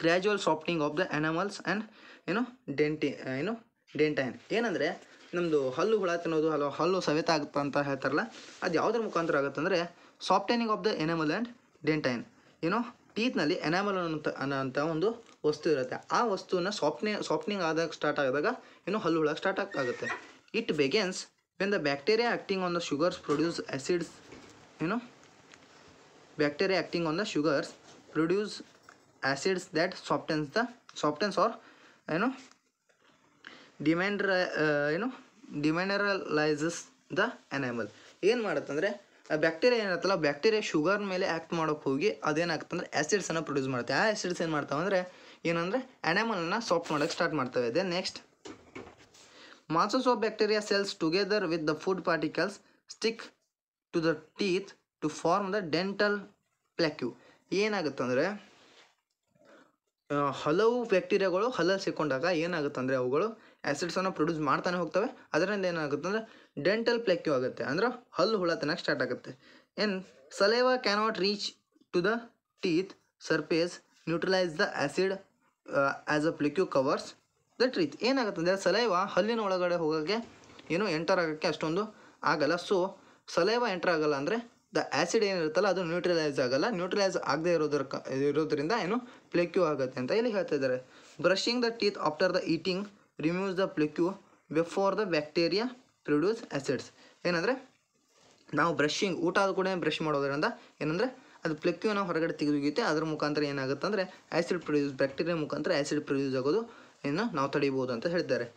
gradual softening of the enamels and dentine. ಏನಂದರೆ ನಮ್ಮದು ಹಲ್ಲು ಹುಳ ತಿನ್ನೋದು ಹಲ್ಲು ಸವೆತ ಆಗುತ್ತೆ ಅಂತ ಹೇಳ್ತಾರಲ್ಲ, ಅದು ಯಾವುದ್ರ ಮುಖಾಂತರ ಆಗುತ್ತೆ ಅಂದರೆ ಸಾಫ್ಟನಿಂಗ್ ಆಫ್ ದ ಎನಮಲ್ ಆ್ಯಂಡ್ ಡೆಂಟೈನ್. ಟೀತ್ನಲ್ಲಿ ಎನಾಮಲ್ ಅನ್ನೋಂಥ ಒಂದು ವಸ್ತು ಇರುತ್ತೆ. ಆ ವಸ್ತುವನ್ನು ಸಾಫ್ಟ್ನಿಂಗ್ ಸ್ಟಾರ್ಟ್ ಆದಾಗ ಹಲ್ಲು ಹುಳ ಸ್ಟಾರ್ಟ್ ಆಗುತ್ತೆ. It begins when the bacteria acting on the sugars produce acids that softens or demineralizes the enamel. ಏನು ಮಾಡುತ್ತೆ ಅಂದರೆ ಬ್ಯಾಕ್ಟೀರಿಯಾ ಏನಿರುತ್ತಲ್ಲ, ಬ್ಯಾಕ್ಟೀರಿಯಾ ಶುಗರ್ ಮೇಲೆ ಆ್ಯಕ್ಟ್ ಮಾಡೋಕ್ಕೆ ಹೋಗಿ ಅದೇನಾಗುತ್ತೆ ಅಂದರೆ ಆ್ಯಸಿಡ್ಸನ್ನು ಪ್ರೊಡ್ಯೂಸ್ ಮಾಡುತ್ತೆ. ಆ ಆ್ಯಸಿಡ್ಸ್ ಏನು ಮಾಡ್ತಾವೆ ಅಂದರೆ ಏನಂದರೆ ಎನಾಮಲನ್ನು ಸಾಫ್ಟ್ ಮಾಡೋಕ್ಕೆ ಸ್ಟಾರ್ಟ್ ಮಾಡ್ತವೆ. Then next masses of bacteria cells together with the food particles stick to the teeth to form the dental plaque. ಏನಾಗುತ್ತೆ ಅಂದರೆ ಹಲವು ಬ್ಯಾಕ್ಟೀರಿಯಾಗಳು ಹಲ್ಲಲ್ಲಿ ಸಿಕ್ಕೊಂಡಾಗ ಏನಾಗುತ್ತೆ ಅಂದರೆ ಅವುಗಳು ಆ್ಯಸಿಡ್ಸನ್ನು ಪ್ರೊಡ್ಯೂಸ್ ಮಾಡ್ತಾನೆ ಹೋಗ್ತವೆ. ಅದರಿಂದ ಏನಾಗುತ್ತೆ ಅಂದರೆ ಡೆಂಟಲ್ ಪ್ಲೆಕ್ಯೂ ಆಗುತ್ತೆ, ಅಂದ್ರೆ ಹಲ್ಲು ಹುಳ ತಿನ್ನೋಕ್ಕೆ ಸ್ಟಾರ್ಟ್ ಆಗುತ್ತೆ. Saliva cannot reach to the teeth surface neutralise the acid as a plaque covers the ಟ್ರೀತ್. ಏನಾಗುತ್ತೆ ಅಂದರೆ ಸಲೈವಾ ಹಲ್ಲಿನ ಒಳಗಡೆ ಹೋಗೋಕ್ಕೆ ಏನು ಎಂಟರ್ ಆಗೋಕ್ಕೆ ಅಷ್ಟೊಂದು ಆಗಲ್ಲ. ಸೊ ಸಲೈವ ಎಂಟರ್ ಆಗಲ್ಲ ಅಂದರೆ ದ ಆ್ಯಸಿಡ್ ಏನಿರುತ್ತಲ್ಲ ಅದು ನ್ಯೂಟ್ರಲೈಸ್ ಆಗಲ್ಲ. ನ್ಯೂಟ್ರಲೈಸ್ ಆಗದೆ ಇರೋದ್ರಿಂದ ಏನು ಪ್ಲೆಕ್ಯೂ ಆಗುತ್ತೆ ಅಂತ ಇಲ್ಲಿ ಹೇಳ್ತಾ ಇದ್ದಾರೆ. Brushing the teeth after the eating removes the plaque before the bacteria produce acids. ಏನಂದರೆ ನಾವು ಊಟ ಆದ ಕೂಡ ಬ್ರಷ್ ಮಾಡೋದ್ರಿಂದ ಏನಂದರೆ ಅದು ಪ್ಲೆಕ್ಯೂನ ಹೊರಗಡೆ ತೆಗೆದುಗಿಯುತ್ತೆ. ಅದ್ರ ಮುಖಾಂತರ ಏನಾಗುತ್ತೆ ಅಂದರೆ ಬ್ಯಾಕ್ಟೀರಿಯಾ ಮುಖಾಂತರ ಆ್ಯಸಿಡ್ ಪ್ರೊಡ್ಯೂಸ್ ಆಗೋದು ನಾವು ತಡಿಬೋದು ಅಂತ ಹೇಳ್ತಾರೆ.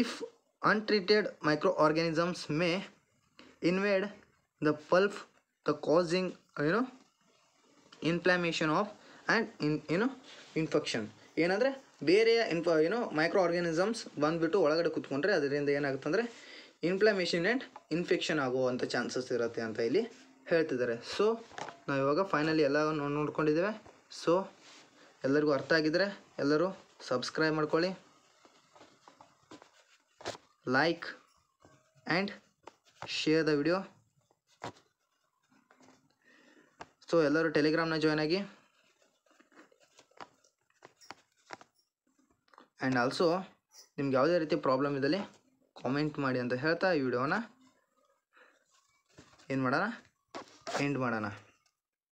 If untreated microorganisms may invade the pulp, the causing inflammation of and infection. ಏನಂದರೆ ಬೇರೆಯ ಮೈಕ್ರೋ ಆರ್ಗ್ಯಾನಿಸಮ್ಸ್ ಬಂದುಬಿಟ್ಟು ಒಳಗಡೆ ಕೂತ್ಕೊಂಡ್ರೆ ಅದರಿಂದ ಏನಾಗುತ್ತೆ ಅಂದರೆ ಇನ್ಫ್ಲಮೇಷನ್ ಆ್ಯಂಡ್ ಇನ್ಫೆಕ್ಷನ್ ಆಗುವಂಥ ಚಾನ್ಸಸ್ ಇರುತ್ತೆ ಅಂತ ಇಲ್ಲಿ ಹೇಳ್ತಿದ್ದಾರೆ. ಸೊ ನಾವು ಇವಾಗ ಫೈನಲಿ ಎಲ್ಲ ನೋಡ್ಕೊಂಡಿದ್ದೇವೆ. ಸೊ ಎಲ್ಲರಿಗೂ ಅರ್ಥ ಆಗಿದ್ದರೆ ಎಲ್ಲರೂ ಸಬ್ಸ್ಕ್ರೈಬ್ ಮಾಡ್ಕೊಳ್ಳಿ, like and share the video. So ಎಲ್ಲರೂ ಟೆಲಿಗ್ರಾಮ್ನ ಜಾಯ್ನ್ ಆಗಿ. ಆ್ಯಂಡ್ ಆಲ್ಸೋ ನಿಮ್ಗೆ ಯಾವುದೇ ರೀತಿ ಪ್ರಾಬ್ಲಮ್ ಇದ್ದಲ್ಲಿ ಕಾಮೆಂಟ್ ಮಾಡಿ ಅಂತ ಹೇಳ್ತಾ ಈ ವಿಡಿಯೋನ ಏನು ಮಾಡೋಣ ಎಂಡ್ ಮಾಡೋಣ.